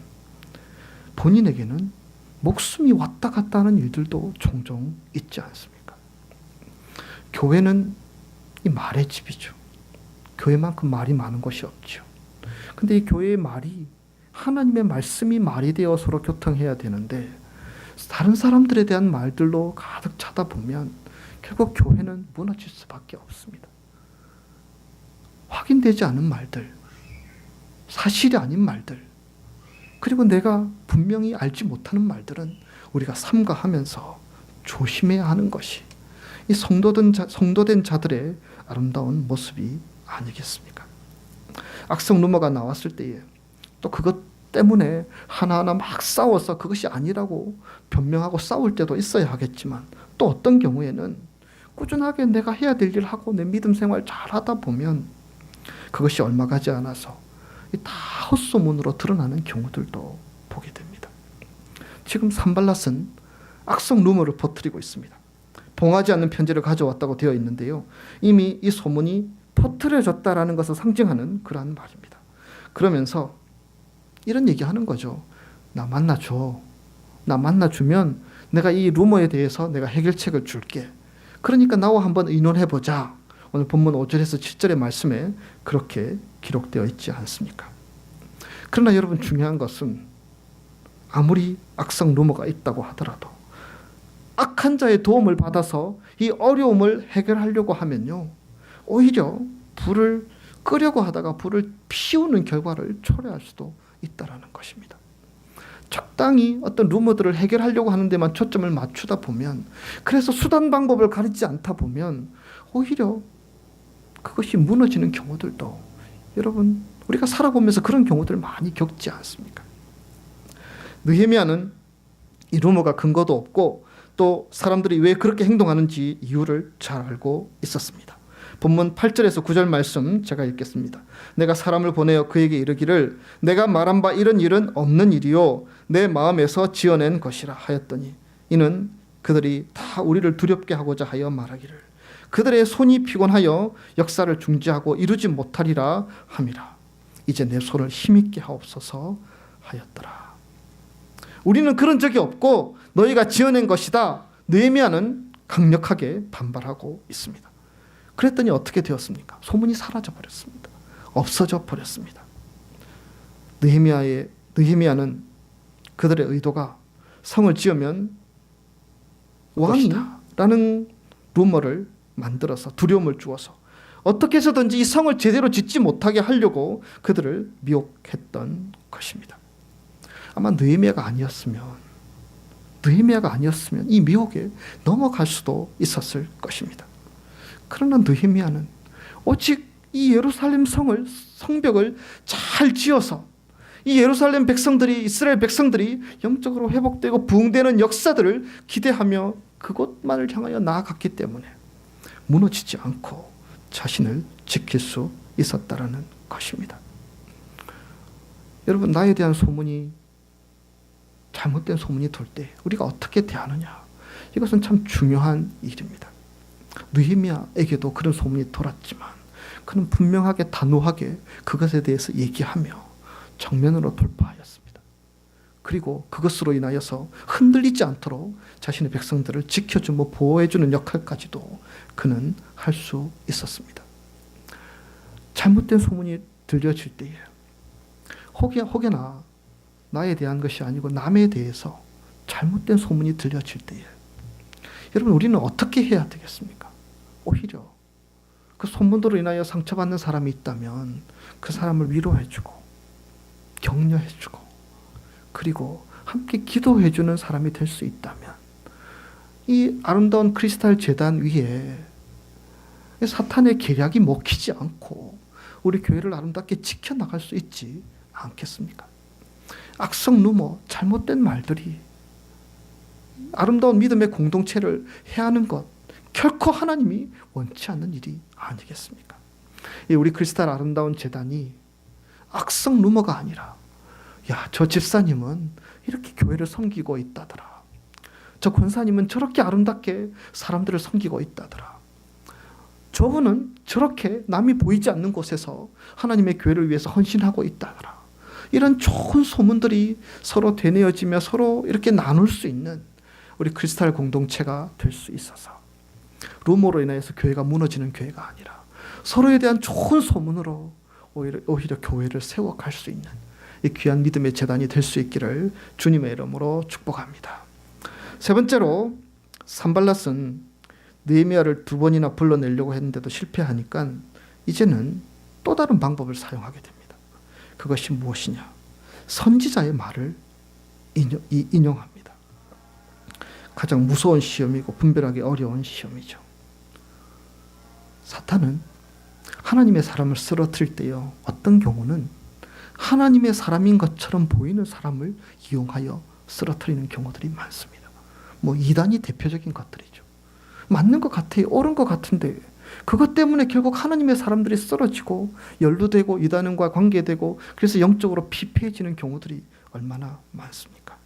본인에게는 목숨이 왔다 갔다 하는 일들도 종종 있지 않습니까? 교회는 이 말의 집이죠. 교회만큼 말이 많은 것이 없죠. 근데 이 교회의 말이 하나님의 말씀이 말이 되어 서로 교통해야 되는데 다른 사람들에 대한 말들로 가득 차다 보면 결국 교회는 무너질 수밖에 없습니다. 확인되지 않은 말들, 사실이 아닌 말들, 그리고 내가 분명히 알지 못하는 말들은 우리가 삼가하면서 조심해야 하는 것이 이 성도된 자들의 아름다운 모습이 아니겠습니까? 악성 루머가 나왔을 때에 또 그것 때문에 하나하나 막 싸워서 그것이 아니라고 변명하고 싸울 때도 있어야 하겠지만, 또 어떤 경우에는 꾸준하게 내가 해야 될 일 하고 내 믿음 생활 잘하다 보면 그것이 얼마 가지 않아서 다 헛소문으로 드러나는 경우들도 보게 됩니다. 지금 산발랏은 악성 루머를 퍼뜨리고 있습니다. 봉하지 않는 편지를 가져왔다고 되어 있는데요, 이미 이 소문이 퍼뜨려졌다라는 것을 상징하는 그러한 말입니다. 그러면서 이런 얘기하는 거죠. 나 만나줘. 나 만나주면 내가 이 루머에 대해서 내가 해결책을 줄게. 그러니까 나와 한번 의논해보자. 오늘 본문 5절에서 7절의 말씀에 그렇게 기록되어 있지 않습니까? 그러나 여러분, 중요한 것은 아무리 악성 루머가 있다고 하더라도 악한 자의 도움을 받아서 이 어려움을 해결하려고 하면요, 오히려 불을 끄려고 하다가 불을 피우는 결과를 초래할 수도 있다라는 것입니다. 적당히 어떤 루머들을 해결하려고 하는 데만 초점을 맞추다 보면, 그래서 수단 방법을 가리지 않다 보면 오히려 그것이 무너지는 경우들도, 여러분, 우리가 살아보면서 그런 경우들을 많이 겪지 않습니까? 느헤미야는 이 루머가 근거도 없고 또 사람들이 왜 그렇게 행동하는지 이유를 잘 알고 있었습니다. 본문 8절에서 9절 말씀 제가 읽겠습니다. 내가 사람을 보내어 그에게 이르기를 내가 말한 바 이런 일은 없는 일이요 내 마음에서 지어낸 것이라 하였더니, 이는 그들이 다 우리를 두렵게 하고자 하여 말하기를 그들의 손이 피곤하여 역사를 중지하고 이루지 못하리라 함이라. 이제 내 손을 힘있게 하옵소서 하였더라. 우리는 그런 적이 없고 너희가 지어낸 것이다. 느헤미야는 강력하게 반발하고 있습니다. 그랬더니 어떻게 되었습니까? 소문이 사라져 버렸습니다. 없어져 버렸습니다. 느헤미야는 그들의 의도가 성을 지으면 왕이라는 루머를 만들어서 두려움을 주어서 어떻게 해서든지 이 성을 제대로 짓지 못하게 하려고 그들을 미혹했던 것입니다. 아마 느헤미야가 아니었으면 이 미혹에 넘어갈 수도 있었을 것입니다. 그러나 느헤미야는 오직 이 예루살렘 성벽을 잘 지어서 이 예루살렘 백성들이, 이스라엘 백성들이 영적으로 회복되고 부흥되는 역사들을 기대하며 그곳만을 향하여 나아갔기 때문에 무너지지 않고 자신을 지킬 수 있었다라는 것입니다. 여러분, 나에 대한 소문이, 잘못된 소문이 돌 때 우리가 어떻게 대하느냐, 이것은 참 중요한 일입니다. 느헤미야에게도 그런 소문이 돌았지만 그는 분명하게 단호하게 그것에 대해서 얘기하며 정면으로 돌파하였습니다. 그리고 그것으로 인하여서 흔들리지 않도록 자신의 백성들을 지켜주고 보호해주는 역할까지도 그는 할 수 있었습니다. 잘못된 소문이 들려질 때에 혹여나 나에 대한 것이 아니고 남에 대해서 잘못된 소문이 들려질 때에 여러분, 우리는 어떻게 해야 되겠습니까? 오히려 그 소문으로 인하여 상처받는 사람이 있다면 그 사람을 위로해주고 격려해주고 그리고 함께 기도해주는 사람이 될 수 있다면 이 아름다운 크리스탈 제단 위에 사탄의 계략이 먹히지 않고 우리 교회를 아름답게 지켜나갈 수 있지 않겠습니까? 악성 루머, 잘못된 말들이 아름다운 믿음의 공동체를 해하는 것, 결코 하나님이 원치 않는 일이 아니겠습니까? 우리 크리스탈 아름다운 제단이 악성 루머가 아니라, 야, 저 집사님은 이렇게 교회를 섬기고 있다더라, 저 권사님은 저렇게 아름답게 사람들을 섬기고 있다더라, 저분은 저렇게 남이 보이지 않는 곳에서 하나님의 교회를 위해서 헌신하고 있다더라, 이런 좋은 소문들이 서로 되뇌어지며 서로 이렇게 나눌 수 있는 우리 크리스탈 공동체가 될 수 있어서 루머로 인해서 교회가 무너지는 교회가 아니라 서로에 대한 좋은 소문으로 오히려 교회를 세워갈 수 있는 이 귀한 믿음의 재단이 될 수 있기를 주님의 이름으로 축복합니다. 세 번째로, 산발랏은 느헤미야를 2번이나 불러내려고 했는데도 실패하니까 이제는 또 다른 방법을 사용하게 됩니다. 그것이 무엇이냐? 선지자의 말을 인용합니다. 가장 무서운 시험이고 분별하기 어려운 시험이죠. 사탄은 하나님의 사람을 쓰러뜨릴 때요, 어떤 경우는 하나님의 사람인 것처럼 보이는 사람을 이용하여 쓰러뜨리는 경우들이 많습니다. 이단이 대표적인 것들이죠. 맞는 것 같아요. 옳은 것 같은데 그것 때문에 결국 하나님의 사람들이 쓰러지고 연루되고 이단과 관계되고 그래서 영적으로 피폐해지는 경우들이 얼마나 많습니까?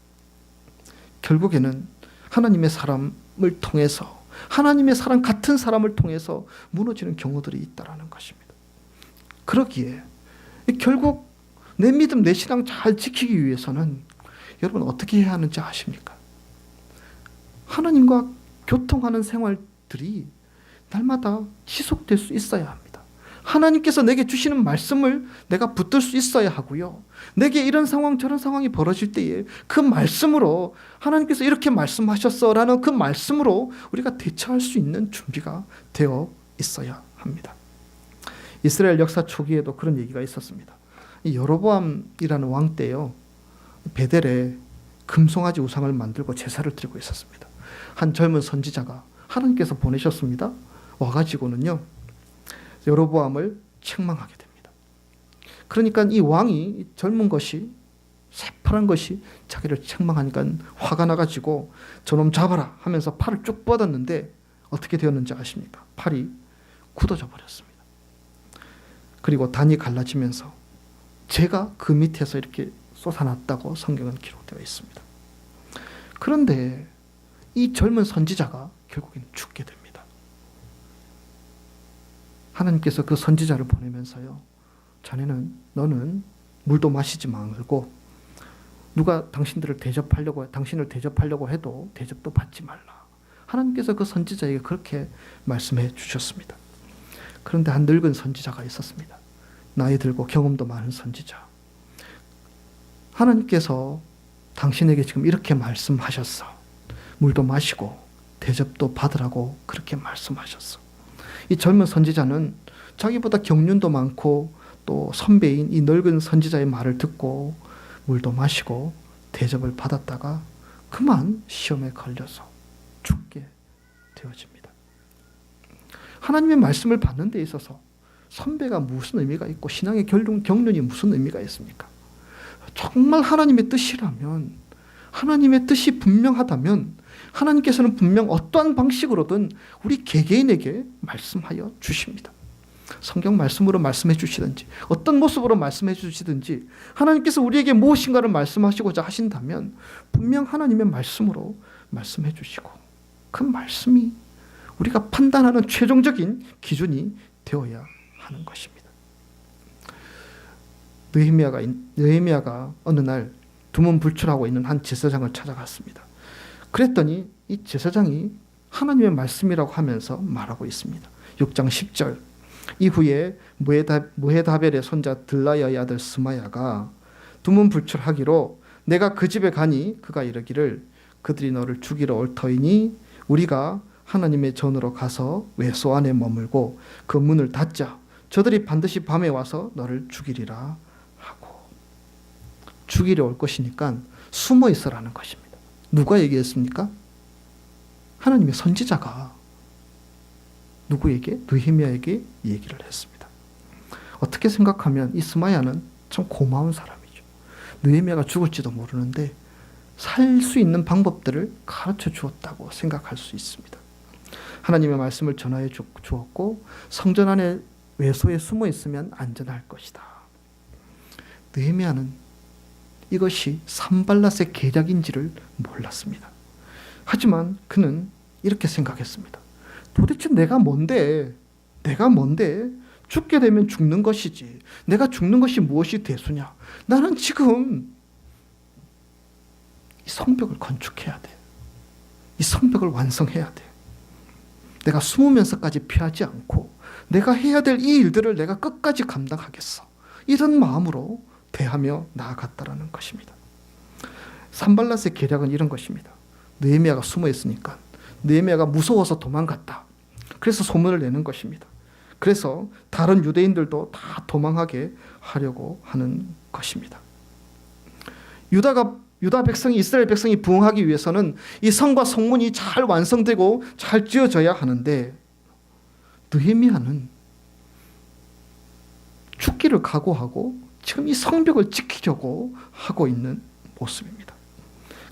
결국에는 하나님의 사람을 통해서, 하나님의 사람 같은 사람을 통해서 무너지는 경우들이 있다라는 것입니다. 그러기에 결국 내 믿음, 내 신앙 잘 지키기 위해서는 여러분 어떻게 해야 하는지 아십니까? 하나님과 교통하는 생활들이 날마다 지속될 수 있어야 합니다. 하나님께서 내게 주시는 말씀을 내가 붙들 수 있어야 하고요. 내게 이런 상황 저런 상황이 벌어질 때에 그 말씀으로 하나님께서 이렇게 말씀하셨어라는 그 말씀으로 우리가 대처할 수 있는 준비가 되어 있어야 합니다. 이스라엘 역사 초기에도 그런 얘기가 있었습니다. 이 여로보암이라는 왕 때요, 베델에 금송아지 우상을 만들고 제사를 드리고 있었습니다. 한 젊은 선지자가 하나님께서 보내셨습니다. 와가지고는요, 여로보암을 책망하게 됩니다. 그러니까 이 왕이 젊은 것이, 새파란 것이 자기를 책망하니까 화가 나가지고 저놈 잡아라 하면서 팔을 쭉 뻗었는데 어떻게 되었는지 아십니까? 팔이 굳어져 버렸습니다. 그리고 단이 갈라지면서 재가 그 밑에서 이렇게 솟아났다고 성경은 기록되어 있습니다. 그런데 이 젊은 선지자가 결국에는 죽게 됩니다. 하나님께서 그 선지자를 보내면서요, 너는 물도 마시지 말고 누가 당신을 대접하려고 해도 대접도 받지 말라. 하나님께서 그 선지자에게 그렇게 말씀해 주셨습니다. 그런데 한 늙은 선지자가 있었습니다. 나이 들고 경험도 많은 선지자. 하나님께서 당신에게 지금 이렇게 말씀하셨어. 물도 마시고 대접도 받으라고 그렇게 말씀하셨어. 이 젊은 선지자는 자기보다 경륜도 많고 또 선배인 이 늙은 선지자의 말을 듣고 물도 마시고 대접을 받았다가 그만 시험에 걸려서 죽게 되어집니다. 하나님의 말씀을 받는 데 있어서 선배가 무슨 의미가 있고 신앙의 경륜이 무슨 의미가 있습니까? 정말 하나님의 뜻이라면, 하나님의 뜻이 분명하다면 하나님께서는 분명 어떠한 방식으로든 우리 개개인에게 말씀하여 주십니다. 성경 말씀으로 말씀해 주시든지 어떤 모습으로 말씀해 주시든지 하나님께서 우리에게 무엇인가를 말씀하시고자 하신다면 분명 하나님의 말씀으로 말씀해 주시고 그 말씀이 우리가 판단하는 최종적인 기준이 되어야 하는 것입니다. 느헤미야가 어느 날 두문불출하고 있는 한 제사장을 찾아갔습니다. 그랬더니 이 제사장이 하나님의 말씀이라고 하면서 말하고 있습니다. 6장 10절. 이후에 무헤다벨의 손자 들라야의 아들 스마야가 두문불출하기로 내가 그 집에 가니 그가 이르기를 그들이 너를 죽이러 올 터이니 우리가 하나님의 전으로 가서 외소 안에 머물고 그 문을 닫자. 저들이 반드시 밤에 와서 너를 죽이리라 하고. 죽이려 올 것이니까 숨어 있으라는 것입니다. 누가 얘기했습니까? 하나님의 선지자가 누구에게? 느헤미야에게 얘기를 했습니다. 어떻게 생각하면 이 스마야는 참 고마운 사람이죠. 느헤미야가 죽을지도 모르는데 살 수 있는 방법들을 가르쳐 주었다고 생각할 수 있습니다. 하나님의 말씀을 전하여 주었고 성전 안에 외소에 숨어 있으면 안전할 것이다. 느헤미야는 이것이 산발랏의 계략인지를 몰랐습니다. 하지만 그는 이렇게 생각했습니다. 도대체 내가 뭔데? 죽게 되면 죽는 것이지. 내가 죽는 것이 무엇이 대수냐? 나는 지금 이 성벽을 건축해야 돼. 이 성벽을 완성해야 돼. 내가 숨으면서까지 피하지 않고 내가 해야 될 이 일들을 내가 끝까지 감당하겠어. 이런 마음으로 대하며 나아갔다라는 것입니다. 산발랏의 계략은 이런 것입니다. 느헤미야가 숨어 있으니까 느헤미야가 무서워서 도망갔다. 그래서 소문을 내는 것입니다. 그래서 다른 유대인들도 다 도망하게 하려고 하는 것입니다. 유다 백성이, 이스라엘 백성이 부흥하기 위해서는 이 성과 성문이 잘 완성되고 잘 지어져야 하는데, 느헤미야는 죽기를 각오하고 지금 이 성벽을 지키려고 하고 있는 모습입니다.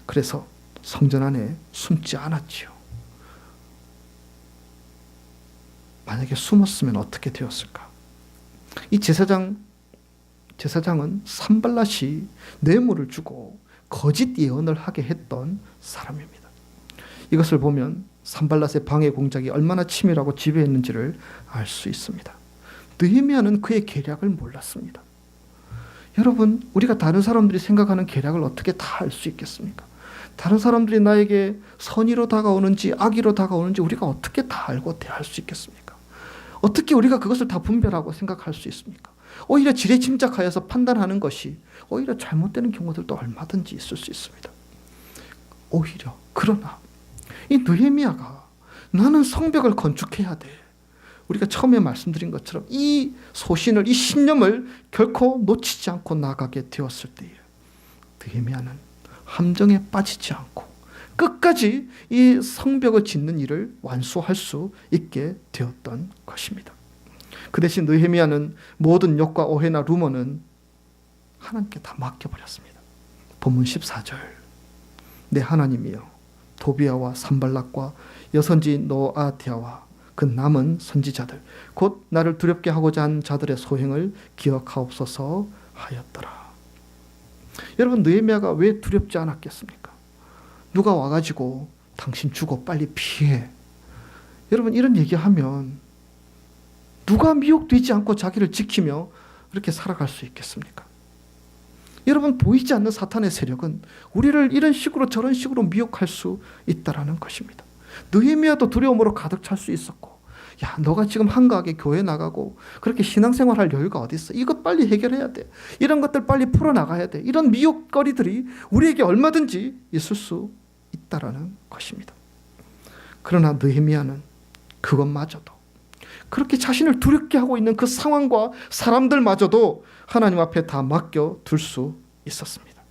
그래서 성전 안에 숨지 않았지요. 만약에 숨었으면 어떻게 되었을까? 이 제사장은 산발랏이 뇌물을 주고 거짓 예언을 하게 했던 사람입니다. 이것을 보면 산발랏의 방해 공작이 얼마나 치밀하고 지배했는지를 알 수 있습니다. 느헤미야는 그의 계략을 몰랐습니다. 여러분, 우리가 다른 사람들이 생각하는 계략을 어떻게 다 알 수 있겠습니까? 다른 사람들이 나에게 선의로 다가오는지 악의로 다가오는지 우리가 어떻게 다 알고 대할 수 있겠습니까? 어떻게 우리가 그것을 다 분별하고 생각할 수 있습니까? 오히려 지레짐작하여서 판단하는 것이 오히려 잘못되는 경우들도 얼마든지 있을 수 있습니다. 오히려, 그러나 이 느헤미야가 나는 성벽을 건축해야 돼, 우리가 처음에 말씀드린 것처럼 이 소신을, 이 신념을 결코 놓치지 않고 나가게 되었을 때에 느헤미야는 함정에 빠지지 않고 끝까지 이 성벽을 짓는 일을 완수할 수 있게 되었던 것입니다. 그 대신 느헤미야는 모든 욕과 오해나 루머는 하나님께 다 맡겨버렸습니다. 본문 14절, 내 하나님이여 도비야와 산발락과 여선지 노아디아와 그 남은 선지자들 곧 나를 두렵게 하고자 한 자들의 소행을 기억하옵소서 하였더라. 여러분, 느헤미야가 왜 두렵지 않았겠습니까? 누가 와가지고 당신 죽어 빨리 피해, 여러분 이런 얘기하면 누가 미혹되지 않고 자기를 지키며 이렇게 살아갈 수 있겠습니까? 여러분, 보이지 않는 사탄의 세력은 우리를 이런 식으로 저런 식으로 미혹할 수 있다라는 것입니다. 느헤미야도 두려움으로 가득 찰 수 있었고, 야, 너가 지금 한가하게 교회 나가고 그렇게 신앙생활할 여유가 어디 있어? 이것 빨리 해결해야 돼. 이런 것들 빨리 풀어나가야 돼. 이런 미혹거리들이 우리에게 얼마든지 있을 수 있다라는 것입니다. 그러나 느헤미야는 그것마저도, 그렇게 자신을 두렵게 하고 있는 그 상황과 사람들마저도 하나님 앞에 다 맡겨둘 수 있었습니다.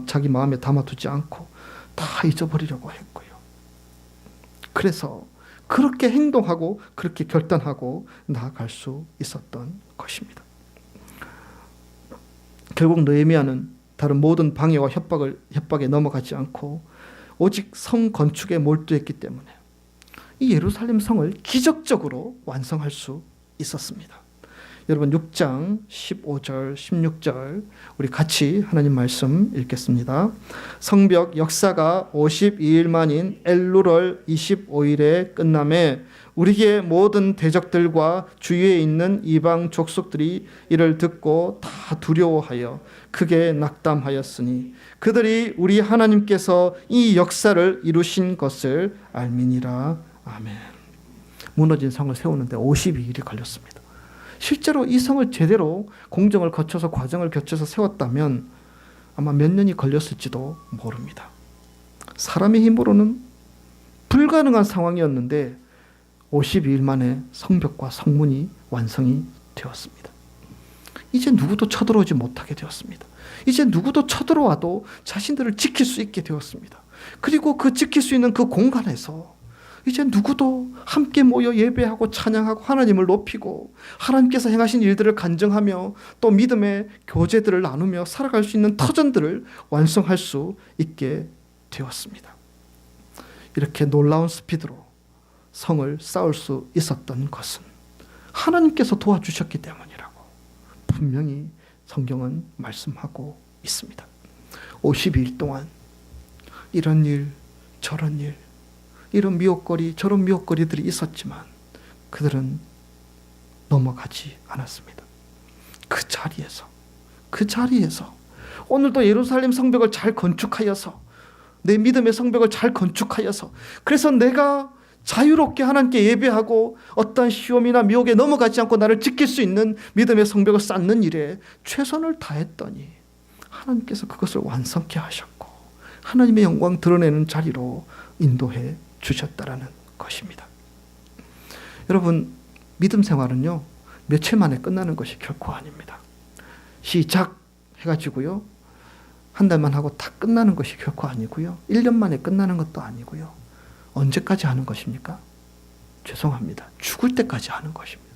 자기 마음에 담아두지 않고 다 잊어버리려고 했고요. 그래서 그렇게 행동하고 그렇게 결단하고 나아갈 수 있었던 것입니다. 결국 느헤미야는 다른 모든 방해와 협박에 넘어가지 않고 오직 성 건축에 몰두했기 때문에 이 예루살렘 성을 기적적으로 완성할 수 있었습니다. 여러분, 6장 15절 16절 우리 같이 하나님 말씀 읽겠습니다. 성벽 역사가 52일 만인 엘루럴 25일에 끝남에 우리의 모든 대적들과 주위에 있는 이방 족속들이 이를 듣고 다 두려워하여 크게 낙담하였으니 그들이 우리 하나님께서 이 역사를 이루신 것을 알미니라. 아멘. 무너진 성을 세우는데 52일이 걸렸습니다. 실제로 이 성을 제대로 공정을 거쳐서 과정을 거쳐서 세웠다면 아마 몇 년이 걸렸을지도 모릅니다. 사람의 힘으로는 불가능한 상황이었는데 52일 만에 성벽과 성문이 완성이 되었습니다. 이제 누구도 쳐들어오지 못하게 되었습니다. 이제 누구도 쳐들어와도 자신들을 지킬 수 있게 되었습니다. 그리고 그 지킬 수 있는 그 공간에서 이제 누구도 함께 모여 예배하고 찬양하고 하나님을 높이고 하나님께서 행하신 일들을 간증하며 또 믿음의 교제들을 나누며 살아갈 수 있는 터전들을 완성할 수 있게 되었습니다. 이렇게 놀라운 스피드로 성을 쌓을 수 있었던 것은 하나님께서 도와주셨기 때문이라고 분명히 성경은 말씀하고 있습니다. 52일 동안 이런 일 저런 일, 이런 미혹거리 저런 미혹거리들이 있었지만 그들은 넘어가지 않았습니다. 그 자리에서 오늘도 예루살렘 성벽을 잘 건축하여서, 내 믿음의 성벽을 잘 건축하여서, 그래서 내가 자유롭게 하나님께 예배하고 어떠한 시험이나 미혹에 넘어가지 않고 나를 지킬 수 있는 믿음의 성벽을 쌓는 일에 최선을 다했더니 하나님께서 그것을 완성케 하셨고 하나님의 영광 드러내는 자리로 인도해 주셨다라는 것입니다. 여러분, 믿음 생활은요, 며칠 만에 끝나는 것이 결코 아닙니다. 시작 해가지고요, 한 달만 하고 다 끝나는 것이 결코 아니고요, 1년 만에 끝나는 것도 아니고요. 언제까지 하는 것입니까? 죄송합니다. 죽을 때까지 하는 것입니다.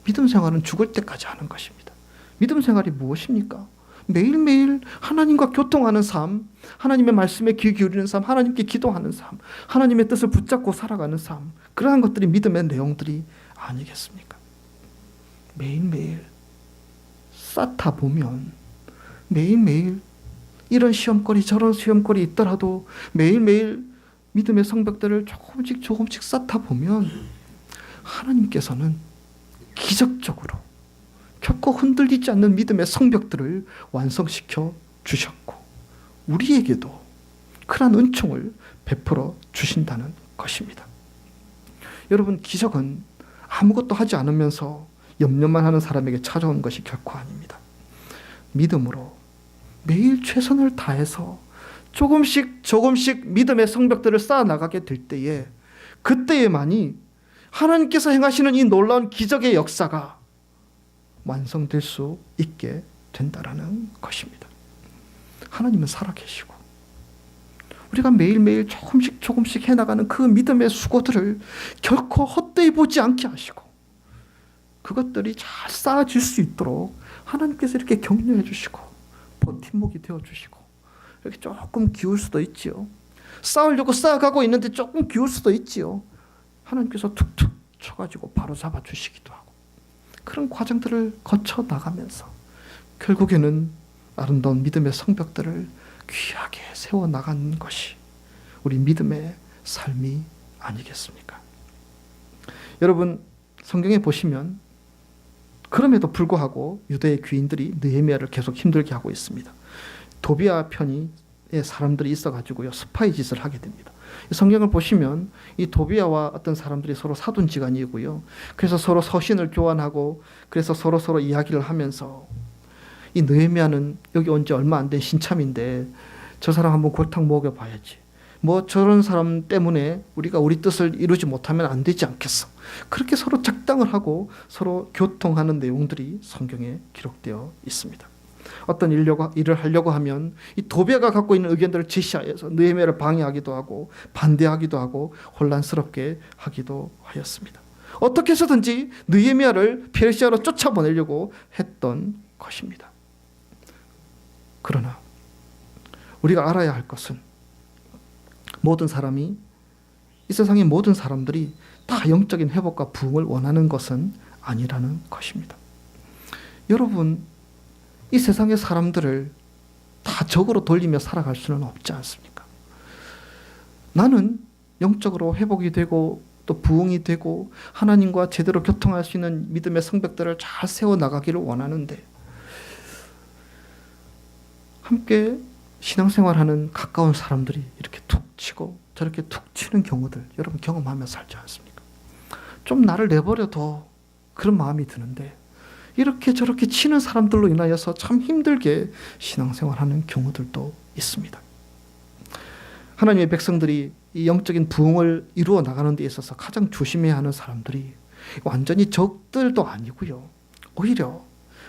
믿음 생활은 죽을 때까지 하는 것입니다. 믿음 생활이 무엇입니까? 매일매일 하나님과 교통하는 삶, 하나님의 말씀에 귀 기울이는 삶, 하나님께 기도하는 삶, 하나님의 뜻을 붙잡고 살아가는 삶, 그러한 것들이 믿음의 내용들이 아니겠습니까? 매일매일 쌓다 보면, 매일매일 이런 시험거리 저런 시험거리 있더라도 매일매일 믿음의 성벽들을 조금씩 쌓다 보면 하나님께서는 기적적으로 결코 흔들리지 않는 믿음의 성벽들을 완성시켜 주셨고, 우리에게도 그러한 은총을 베풀어 주신다는 것입니다. 여러분, 기적은 아무것도 하지 않으면서 염려만 하는 사람에게 찾아온 것이 결코 아닙니다. 믿음으로 매일 최선을 다해서 조금씩 믿음의 성벽들을 쌓아나가게 될 때에, 그때에만이 하나님께서 행하시는 이 놀라운 기적의 역사가 완성될 수 있게 된다라는 것입니다. 하나님은 살아계시고 우리가 매일매일 조금씩 해나가는 그 믿음의 수고들을 결코 헛되이 보지 않게 하시고, 그것들이 잘 쌓아질 수 있도록 하나님께서 이렇게 격려해 주시고 버팀목이 되어주시고, 이렇게 조금 기울 수도 있지요. 쌓으려고 쌓아가고 있는데 조금 기울 수도 있지요. 하나님께서 툭툭 쳐가지고 바로 잡아주시기도 하고, 그런 과정들을 거쳐 나가면서 결국에는 아름다운 믿음의 성벽들을 귀하게 세워나가는 것이 우리 믿음의 삶이 아니겠습니까? 여러분, 성경에 보시면 그럼에도 불구하고 유대의 귀인들이 느헤미야를 계속 힘들게 하고 있습니다. 도비아 편의 사람들이 있어가지고요, 스파이 짓을 하게 됩니다. 성경을 보시면 이 도비아와 어떤 사람들이 서로 사돈지간이고요, 그래서 서로 서신을 교환하고, 그래서 서로 이야기를 하면서, 이 느헤미야는 여기 온 지 얼마 안 된 신참인데 저 사람 한번 골탕 먹여봐야지, 뭐 저런 사람 때문에 우리가 우리 뜻을 이루지 못하면 안 되지 않겠어. 그렇게 서로 작당을 하고 서로 교통하는 내용들이 성경에 기록되어 있습니다. 어떤 일을 하려고 하면 이 도비아가 갖고 있는 의견들을 제시하여서 느헤미야를 방해하기도 하고 반대하기도 하고 혼란스럽게 하기도 하였습니다. 어떻게 해서든지 느헤미야를 페르시아로 쫓아보내려고 했던 것입니다. 그러나 우리가 알아야 할 것은, 모든 사람이, 이 세상의 모든 사람들이 다 영적인 회복과 부흥을 원하는 것은 아니라는 것입니다. 여러분, 이 세상의 사람들을 다 적으로 돌리며 살아갈 수는 없지 않습니까? 나는 영적으로 회복이 되고 또 부흥이 되고 하나님과 제대로 교통할 수 있는 믿음의 성벽들을 잘 세워나가기를 원하는데, 함께 신앙생활하는 가까운 사람들이 이렇게 툭 치고 저렇게 툭 치는 경우들 여러분 경험하며 살지 않습니까? 좀 나를 내버려둬, 그런 마음이 드는데, 이렇게 저렇게 치는 사람들로 인하여서 참 힘들게 신앙생활하는 경우들도 있습니다. 하나님의 백성들이 이 영적인 부흥을 이루어 나가는 데 있어서 가장 조심해야 하는 사람들이 완전히 적들도 아니고요, 오히려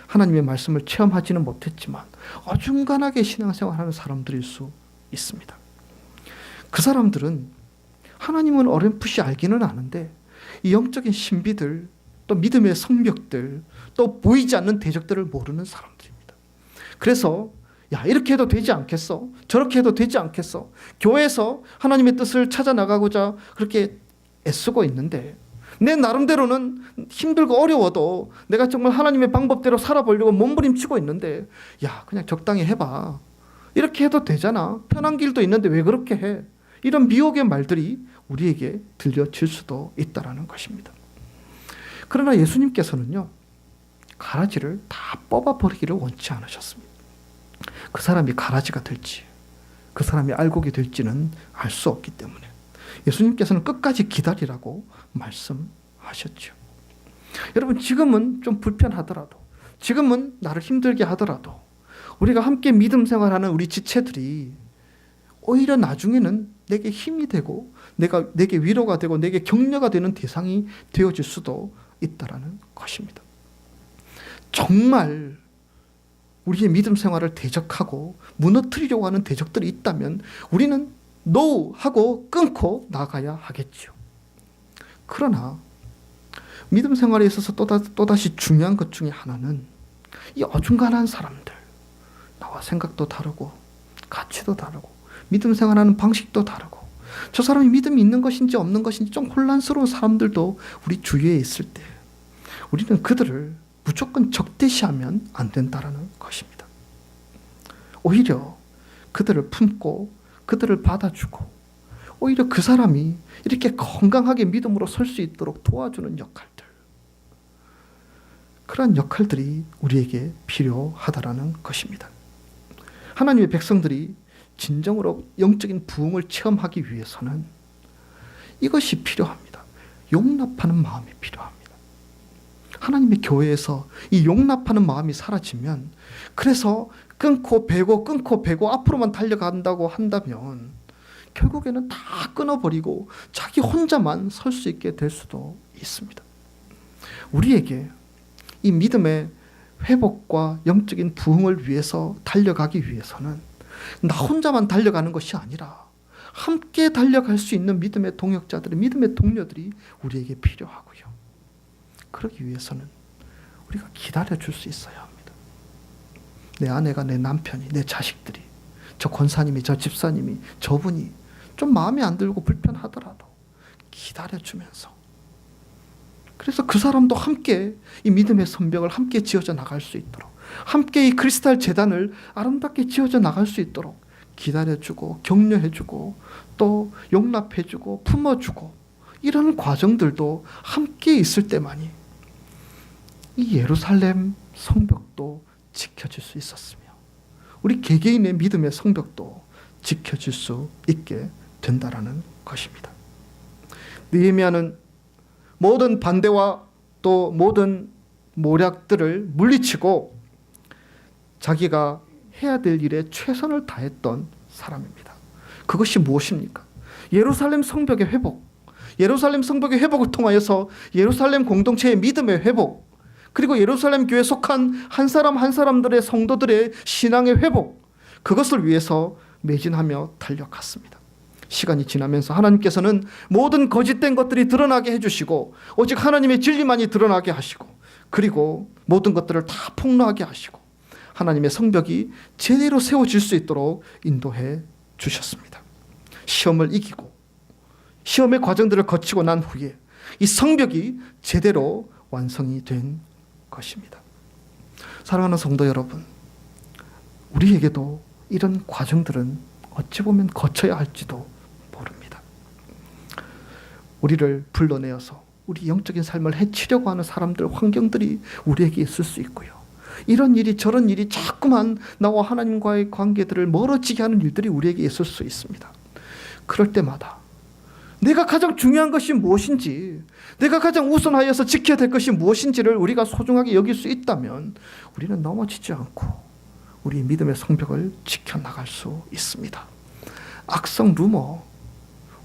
하나님의 말씀을 체험하지는 못했지만 어중간하게 신앙생활하는 사람들일 수 있습니다. 그 사람들은 하나님은 어렴풋이 알기는 아는데 이 영적인 신비들, 또 믿음의 성벽들, 또 보이지 않는 대적들을 모르는 사람들입니다. 그래서 이렇게 해도 되지 않겠어? 저렇게 해도 되지 않겠어? 교회에서 하나님의 뜻을 찾아 나가고자 그렇게 애쓰고 있는데, 내 나름대로는 힘들고 어려워도 내가 정말 하나님의 방법대로 살아보려고 몸부림치고 있는데, 그냥 적당히 해봐, 이렇게 해도 되잖아, 편한 길도 있는데 왜 그렇게 해? 이런 미혹의 말들이 우리에게 들려질 수도 있다라는 것입니다. 그러나 예수님께서는요, 가라지를 다 뽑아버리기를 원치 않으셨습니다. 그 사람이 가라지가 될지 그 사람이 알곡이 될지는 알 수 없기 때문에 예수님께서는 끝까지 기다리라고 말씀하셨죠. 여러분, 지금은 좀 불편하더라도, 지금은 나를 힘들게 하더라도 우리가 함께 믿음 생활하는 우리 지체들이 오히려 나중에는 내게 힘이 되고 내게 위로가 되고 내게 격려가 되는 대상이 되어질 수도 있다라는 것입니다. 정말 우리의 믿음 생활을 대적하고 무너뜨리려고 하는 대적들이 있다면 우리는 NO 하고 끊고 나가야 하겠죠. 그러나 믿음 생활에 있어서 또다시 중요한 것 중에 하나는 이 어중간한 사람들, 나와 생각도 다르고 가치도 다르고 믿음 생활하는 방식도 다르고 저 사람이 믿음이 있는 것인지 없는 것인지 좀 혼란스러운 사람들도 우리 주위에 있을 때 우리는 그들을 무조건 적대시하면 안 된다는 것입니다. 오히려 그들을 품고 그들을 받아주고 오히려 그 사람이 이렇게 건강하게 믿음으로 설 수 있도록 도와주는 역할들, 그런 역할들이 우리에게 필요하다라는 것입니다. 하나님의 백성들이 진정으로 영적인 부흥을 체험하기 위해서는 이것이 필요합니다. 용납하는 마음이 필요합니다. 하나님의 교회에서 이 용납하는 마음이 사라지면, 그래서 끊고 베고 앞으로만 달려간다고 한다면 결국에는 다 끊어버리고 자기 혼자만 설 수 있게 될 수도 있습니다. 우리에게 이 믿음의 회복과 영적인 부흥을 위해서 달려가기 위해서는 나 혼자만 달려가는 것이 아니라 함께 달려갈 수 있는 믿음의 동역자들이, 믿음의 동료들이 우리에게 필요하고요. 그러기 위해서는 우리가 기다려줄 수 있어야 합니다. 내 아내가, 내 남편이, 내 자식들이, 저 권사님이, 저 집사님이, 저분이 좀 마음에 안 들고 불편하더라도 기다려주면서, 그래서 그 사람도 함께 이 믿음의 성벽을 함께 지어져 나갈 수 있도록, 함께 이 크리스탈 재단을 아름답게 지어져 나갈 수 있도록 기다려주고 격려해주고 또 용납해주고 품어주고, 이런 과정들도 함께 있을 때만이 이 예루살렘 성벽도 지켜질 수 있었으며 우리 개개인의 믿음의 성벽도 지켜질 수 있게 된다라는 것입니다. 느헤미야는 모든 반대와 또 모든 모략들을 물리치고 자기가 해야 될 일에 최선을 다했던 사람입니다. 그것이 무엇입니까? 예루살렘 성벽의 회복, 예루살렘 성벽의 회복을 통하여서 예루살렘 공동체의 믿음의 회복, 그리고 예루살렘 교회에 속한 한 사람 한 사람들의 성도들의 신앙의 회복, 그것을 위해서 매진하며 달려갔습니다. 시간이 지나면서 하나님께서는 모든 거짓된 것들이 드러나게 해주시고 오직 하나님의 진리만이 드러나게 하시고, 그리고 모든 것들을 다 폭로하게 하시고 하나님의 성벽이 제대로 세워질 수 있도록 인도해 주셨습니다. 시험을 이기고 시험의 과정들을 거치고 난 후에 이 성벽이 제대로 완성이 된 것입니다. 사랑하는 성도 여러분, 우리에게도 이런 과정들은 어찌 보면 거쳐야 할지도 모릅니다. 우리를 불러내어서 우리 영적인 삶을 해치려고 하는 사람들, 환경들이 우리에게 있을 수 있고요. 이런 일이 저런 일이 자꾸만 나와 하나님과의 관계들을 멀어지게 하는 일들이 우리에게 있을 수 있습니다. 그럴 때마다 내가 가장 중요한 것이 무엇인지, 내가 가장 우선하여서 지켜야 될 것이 무엇인지를 우리가 소중하게 여길 수 있다면 우리는 넘어지지 않고 우리 믿음의 성벽을 지켜나갈 수 있습니다. 악성 루머,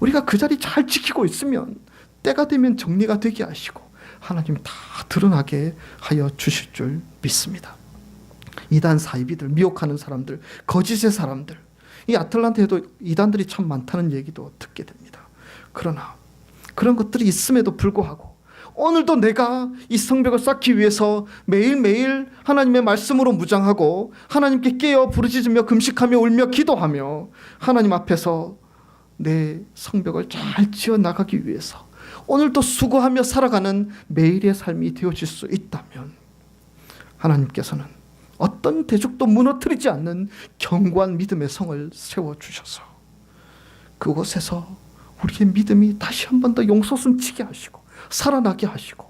우리가 그 자리 잘 지키고 있으면 때가 되면 정리가 되게 하시고 하나님이 다 드러나게 하여 주실 줄 믿습니다. 이단 사이비들, 미혹하는 사람들, 거짓의 사람들, 이 아틀란타에도 이단들이 참 많다는 얘기도 듣게 됩니다. 그러나 그런 것들이 있음에도 불구하고 오늘도 내가 이 성벽을 쌓기 위해서 매일매일 하나님의 말씀으로 무장하고 하나님께 깨어 부르짖으며 금식하며 울며 기도하며 하나님 앞에서 내 성벽을 잘 지어나가기 위해서 오늘도 수고하며 살아가는 매일의 삶이 되어질 수 있다면 하나님께서는 어떤 대적도 무너뜨리지 않는 견고한 믿음의 성을 세워주셔서 그곳에서 우리의 믿음이 다시 한 번 더 용솟음치게 하시고 살아나게 하시고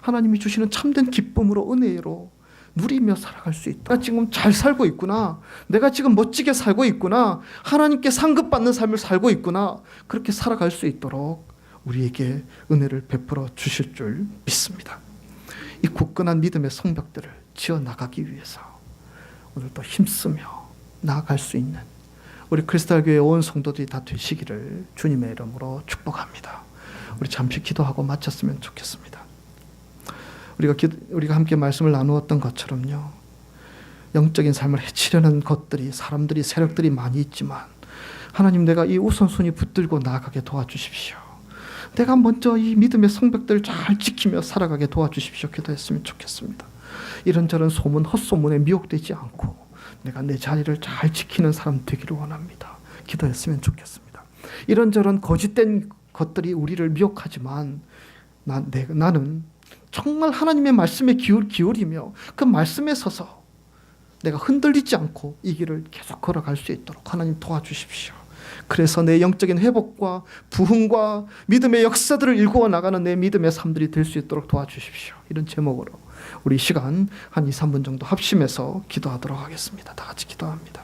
하나님이 주시는 참된 기쁨으로, 은혜로 누리며 살아갈 수 있다. 내가 지금 잘 살고 있구나, 내가 지금 멋지게 살고 있구나, 하나님께 상급받는 삶을 살고 있구나, 그렇게 살아갈 수 있도록 우리에게 은혜를 베풀어 주실 줄 믿습니다. 이 굳건한 믿음의 성벽들을 지어나가기 위해서 오늘도 힘쓰며 나아갈 수 있는 우리 크리스탈교회 온 성도들이 다 되시기를 주님의 이름으로 축복합니다. 우리 잠시 기도하고 마쳤으면 좋겠습니다. 우리가 함께 말씀을 나누었던 것처럼요, 영적인 삶을 해치려는 것들이, 사람들이, 세력들이 많이 있지만 하나님, 내가 이 우선순위 붙들고 나아가게 도와주십시오. 내가 먼저 이 믿음의 성벽들을 잘 지키며 살아가게 도와주십시오. 기도했으면 좋겠습니다. 이런저런 소문, 헛소문에 미혹되지 않고 내가 내 자리를 잘 지키는 사람 되기를 원합니다. 기도했으면 좋겠습니다. 이런저런 거짓된 것들이 우리를 미혹하지만 나는 정말 하나님의 말씀에 기울이며 그 말씀에 서서 내가 흔들리지 않고 이 길을 계속 걸어갈 수 있도록 하나님 도와주십시오. 그래서 내 영적인 회복과 부흥과 믿음의 역사들을 일구어 나가는 내 믿음의 삶들이 될 수 있도록 도와주십시오. 이런 제목으로 우리 시간 한 2, 3분 정도 합심해서 기도하도록 하겠습니다. 다 같이 기도합니다.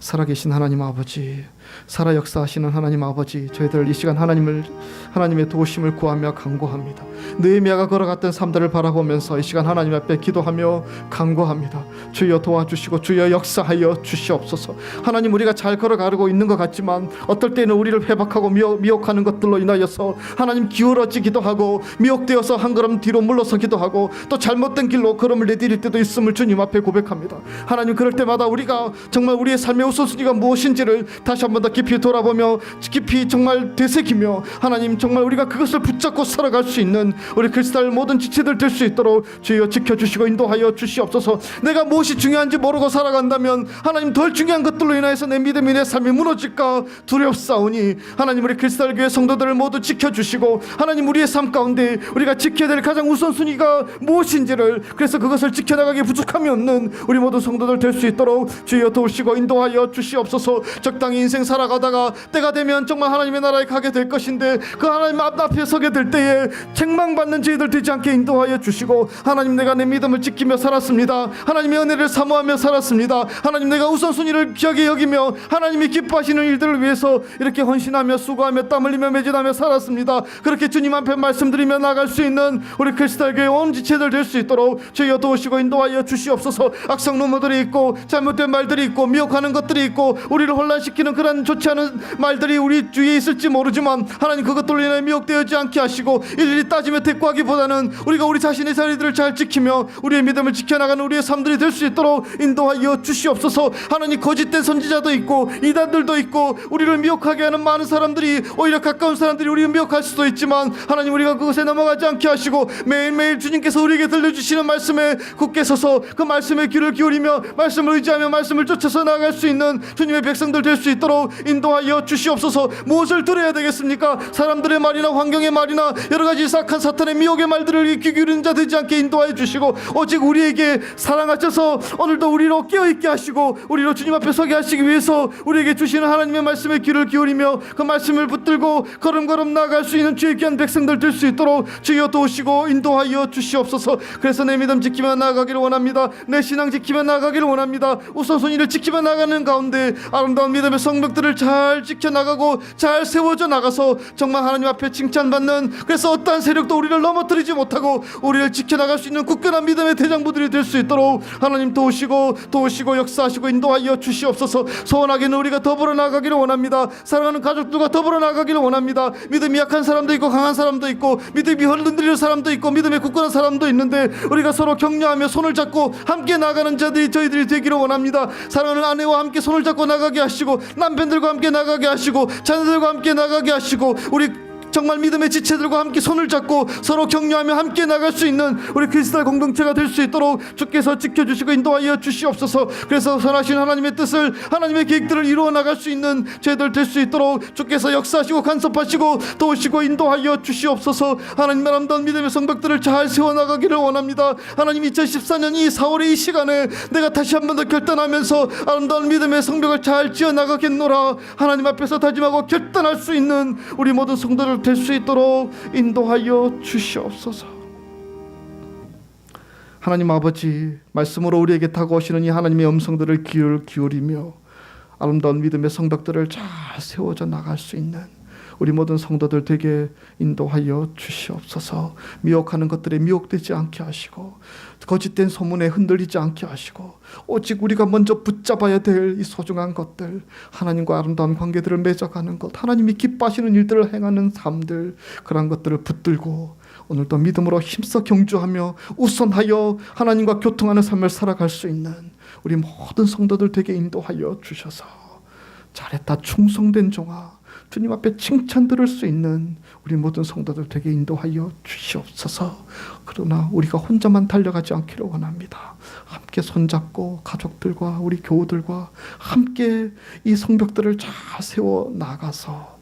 살아계신 하나님 아버지, 살아 역사하시는 하나님 아버지, 저희들 이 시간 하나님의 도우심을 구하며 간구합니다. 느헤미야가 걸어갔던 삶들을 바라보면서 이 시간 하나님 앞에 기도하며 간구합니다. 주여 도와주시고 주여 역사하여 주시옵소서. 하나님, 우리가 잘 걸어가고 있는 것 같지만 어떨 때는 우리를 회박하고 미혹하는 것들로 인하여서 하나님 기울어지기도 하고 미혹되어서 한 걸음 뒤로 물러서기도 하고 또 잘못된 길로 걸음을 내디딜 때도 있음을 주님 앞에 고백합니다. 하나님, 그럴 때마다 우리가 정말 우리의 삶의 우선순위가 무엇인지를 다시 한 번 더 깊이 돌아보며 깊이 정말 되새기며 하나님, 정말 우리가 그것을 붙잡고 살아갈 수 있는 우리 크리스탈 모든 지체들 될 수 있도록 주여 지켜주시고 인도하여 주시옵소서. 내가 무엇이 중요한지 모르고 살아간다면 하나님, 덜 중요한 것들로 인해서 내 믿음이, 내 삶이 무너질까 두렵사오니 하나님, 우리 크리스탈 교회 성도들을 모두 지켜주시고 하나님, 우리의 삶 가운데 우리가 지켜야 될 가장 우선순위가 무엇인지를, 그래서 그것을 지켜나가기에 부족함이 없는 우리 모든 성도들 될 수 있도록 주여 도우시고 인도하여 주시옵소서. 적당히 인생 살아가다가 때가 되면 정말 하나님의 나라에 가게 될 것인데 그 하나님 앞에 서게 될 때에 책망받는 저희들 되지 않게 인도하여 주시고 하나님, 내가 내 믿음을 지키며 살았습니다. 하나님의 은혜를 사모하며 살았습니다. 하나님, 내가 우선순위를 귀하게 여기며 하나님이 기뻐하시는 일들을 위해서 이렇게 헌신하며 수고하며 땀 흘리며 매진하며 살았습니다. 그렇게 주님 앞에 말씀드리며 나갈 수 있는 우리 크리스탈 교회 온 지체들 될 수 있도록 주여 도우시고 인도하여 주시옵소서. 악성 루머들이 있고 잘못된 말들이 있고 미혹하는 것들이 있고 우리를 혼란시키는 그런 좋지 않은 말들이 우리 주위에 있을지 모르지만 하나님, 그것들로 인해 미혹되지 않게 하시고 일일이 따지며 대꾸하기보다는 우리가 우리 자신의 자리들을 잘 지키며 우리의 믿음을 지켜나가는 우리의 삶들이 될 수 있도록 인도하여 주시옵소서. 하나님, 거짓된 선지자도 있고 이단들도 있고 우리를 미혹하게 하는 많은 사람들이, 오히려 가까운 사람들이 우리를 미혹할 수도 있지만 하나님, 우리가 그것에 넘어가지 않게 하시고 매일매일 주님께서 우리에게 들려주시는 말씀에 굳게 서서 그 말씀에 귀를 기울이며 말씀을 의지하며 말씀을 쫓아서 나아갈 수 있는 주님의 백성들 될 수 있도록 인도하여 주시옵소서. 무엇을 들어야 되겠습니까? 사람들의 말이나 환경의 말이나 여러 가지 삭한 사탄의 미혹의 말들을 귀 기울이는 자 되지 않게 인도하여 주시고 오직 우리에게 사랑하셔서 오늘도 우리로 깨어있게 하시고 우리로 주님 앞에 서게 하시기 위해서 우리에게 주시는 하나님의 말씀에 귀를 기울이며 그 말씀을 붙들고 걸음걸음 나아갈 수 있는 주의 귀한 백성들 될 수 있도록 주여 도우시고 인도하여 주시옵소서. 그래서 내 믿음 지키며 나아가기를 원합니다. 내 신앙 지키며 나아가기를 원합니다. 우선순위를 지키며 나가는 가운데 아름다운 믿음의 성벽들을 잘 지켜나가고 잘 세워져 나가서 정말 하나님 앞에 칭찬받는, 그래서 어떠한 세력도 우리를 넘어뜨리지 못하고 우리를 지켜나갈 수 있는 굳건한 믿음의 대장부들이 될 수 있도록 하나님 도우시고 역사하시고 인도하여 주시옵소서. 소원하게는 우리가 더불어 나가기를 원합니다. 사랑하는 가족들과 더불어 나가기를 원합니다. 믿음이 약한 사람도 있고 강한 사람도 있고 믿음이 흔들리는 사람도 있고 믿음의 굳건한 사람도 있는데 우리가 서로 격려하며 손을 잡고 함께 나가는 자들이 저희들이 되기를 원합니다. 사랑하는 아내와 함께 손을 잡고 나가게 하시고 남편들과 함께 나가게 하시고 자녀들과 함께 나가게 하시고 우리 정말 믿음의 지체들과 함께 손을 잡고 서로 격려하며 함께 나갈 수 있는 우리 크리스탈 공동체가 될 수 있도록 주께서 지켜주시고 인도하여 주시옵소서. 그래서 선하신 하나님의 뜻을, 하나님의 계획들을 이루어 나갈 수 있는 저희들 될 수 있도록 주께서 역사하시고 간섭하시고 도우시고 인도하여 주시옵소서. 하나님, 아름다운 믿음의 성벽들을 잘 세워나가기를 원합니다. 하나님, 2014년 이 4월의 이 시간에 내가 다시 한 번 더 결단하면서 아름다운 믿음의 성벽을 잘 지어나가겠노라. 하나님 앞에서 다짐하고 결단할 수 있는 우리 모든 성도들 될 수 있도록 인도하여 주시옵소서. 하나님 아버지, 말씀으로 우리에게 다가오시는 이 하나님의 음성들을 귀를 기울이며 아름다운 믿음의 성벽들을 잘 세워져 나갈 수 있는 우리 모든 성도들 되게 인도하여 주시옵소서. 미혹하는 것들에 미혹되지 않게 하시고 거짓된 소문에 흔들리지 않게 하시고 오직 우리가 먼저 붙잡아야 될 이 소중한 것들, 하나님과 아름다운 관계들을 맺어가는 것, 하나님이 기뻐하시는 일들을 행하는 삶들, 그런 것들을 붙들고 오늘도 믿음으로 힘써 경주하며 우선하여 하나님과 교통하는 삶을 살아갈 수 있는 우리 모든 성도들 되게 인도하여 주셔서 잘했다 충성된 종아, 주님 앞에 칭찬 들을 수 있는 우리 모든 성도들 되게 인도하여 주시옵소서. 그러나 우리가 혼자만 달려가지 않기를 원합니다. 함께 손잡고 가족들과 우리 교우들과 함께 이 성벽들을 잘 세워 나가서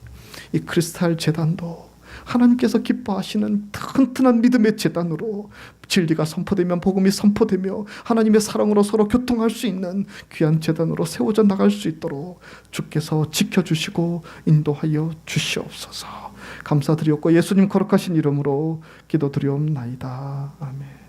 이 크리스탈 제단도 하나님께서 기뻐하시는 튼튼한 믿음의 제단으로 진리가 선포되면 복음이 선포되며 하나님의 사랑으로 서로 교통할 수 있는 귀한 제단으로 세워져 나갈 수 있도록 주께서 지켜주시고 인도하여 주시옵소서. 감사드리옵고 예수님 거룩하신 이름으로 기도드리옵나이다. 아멘.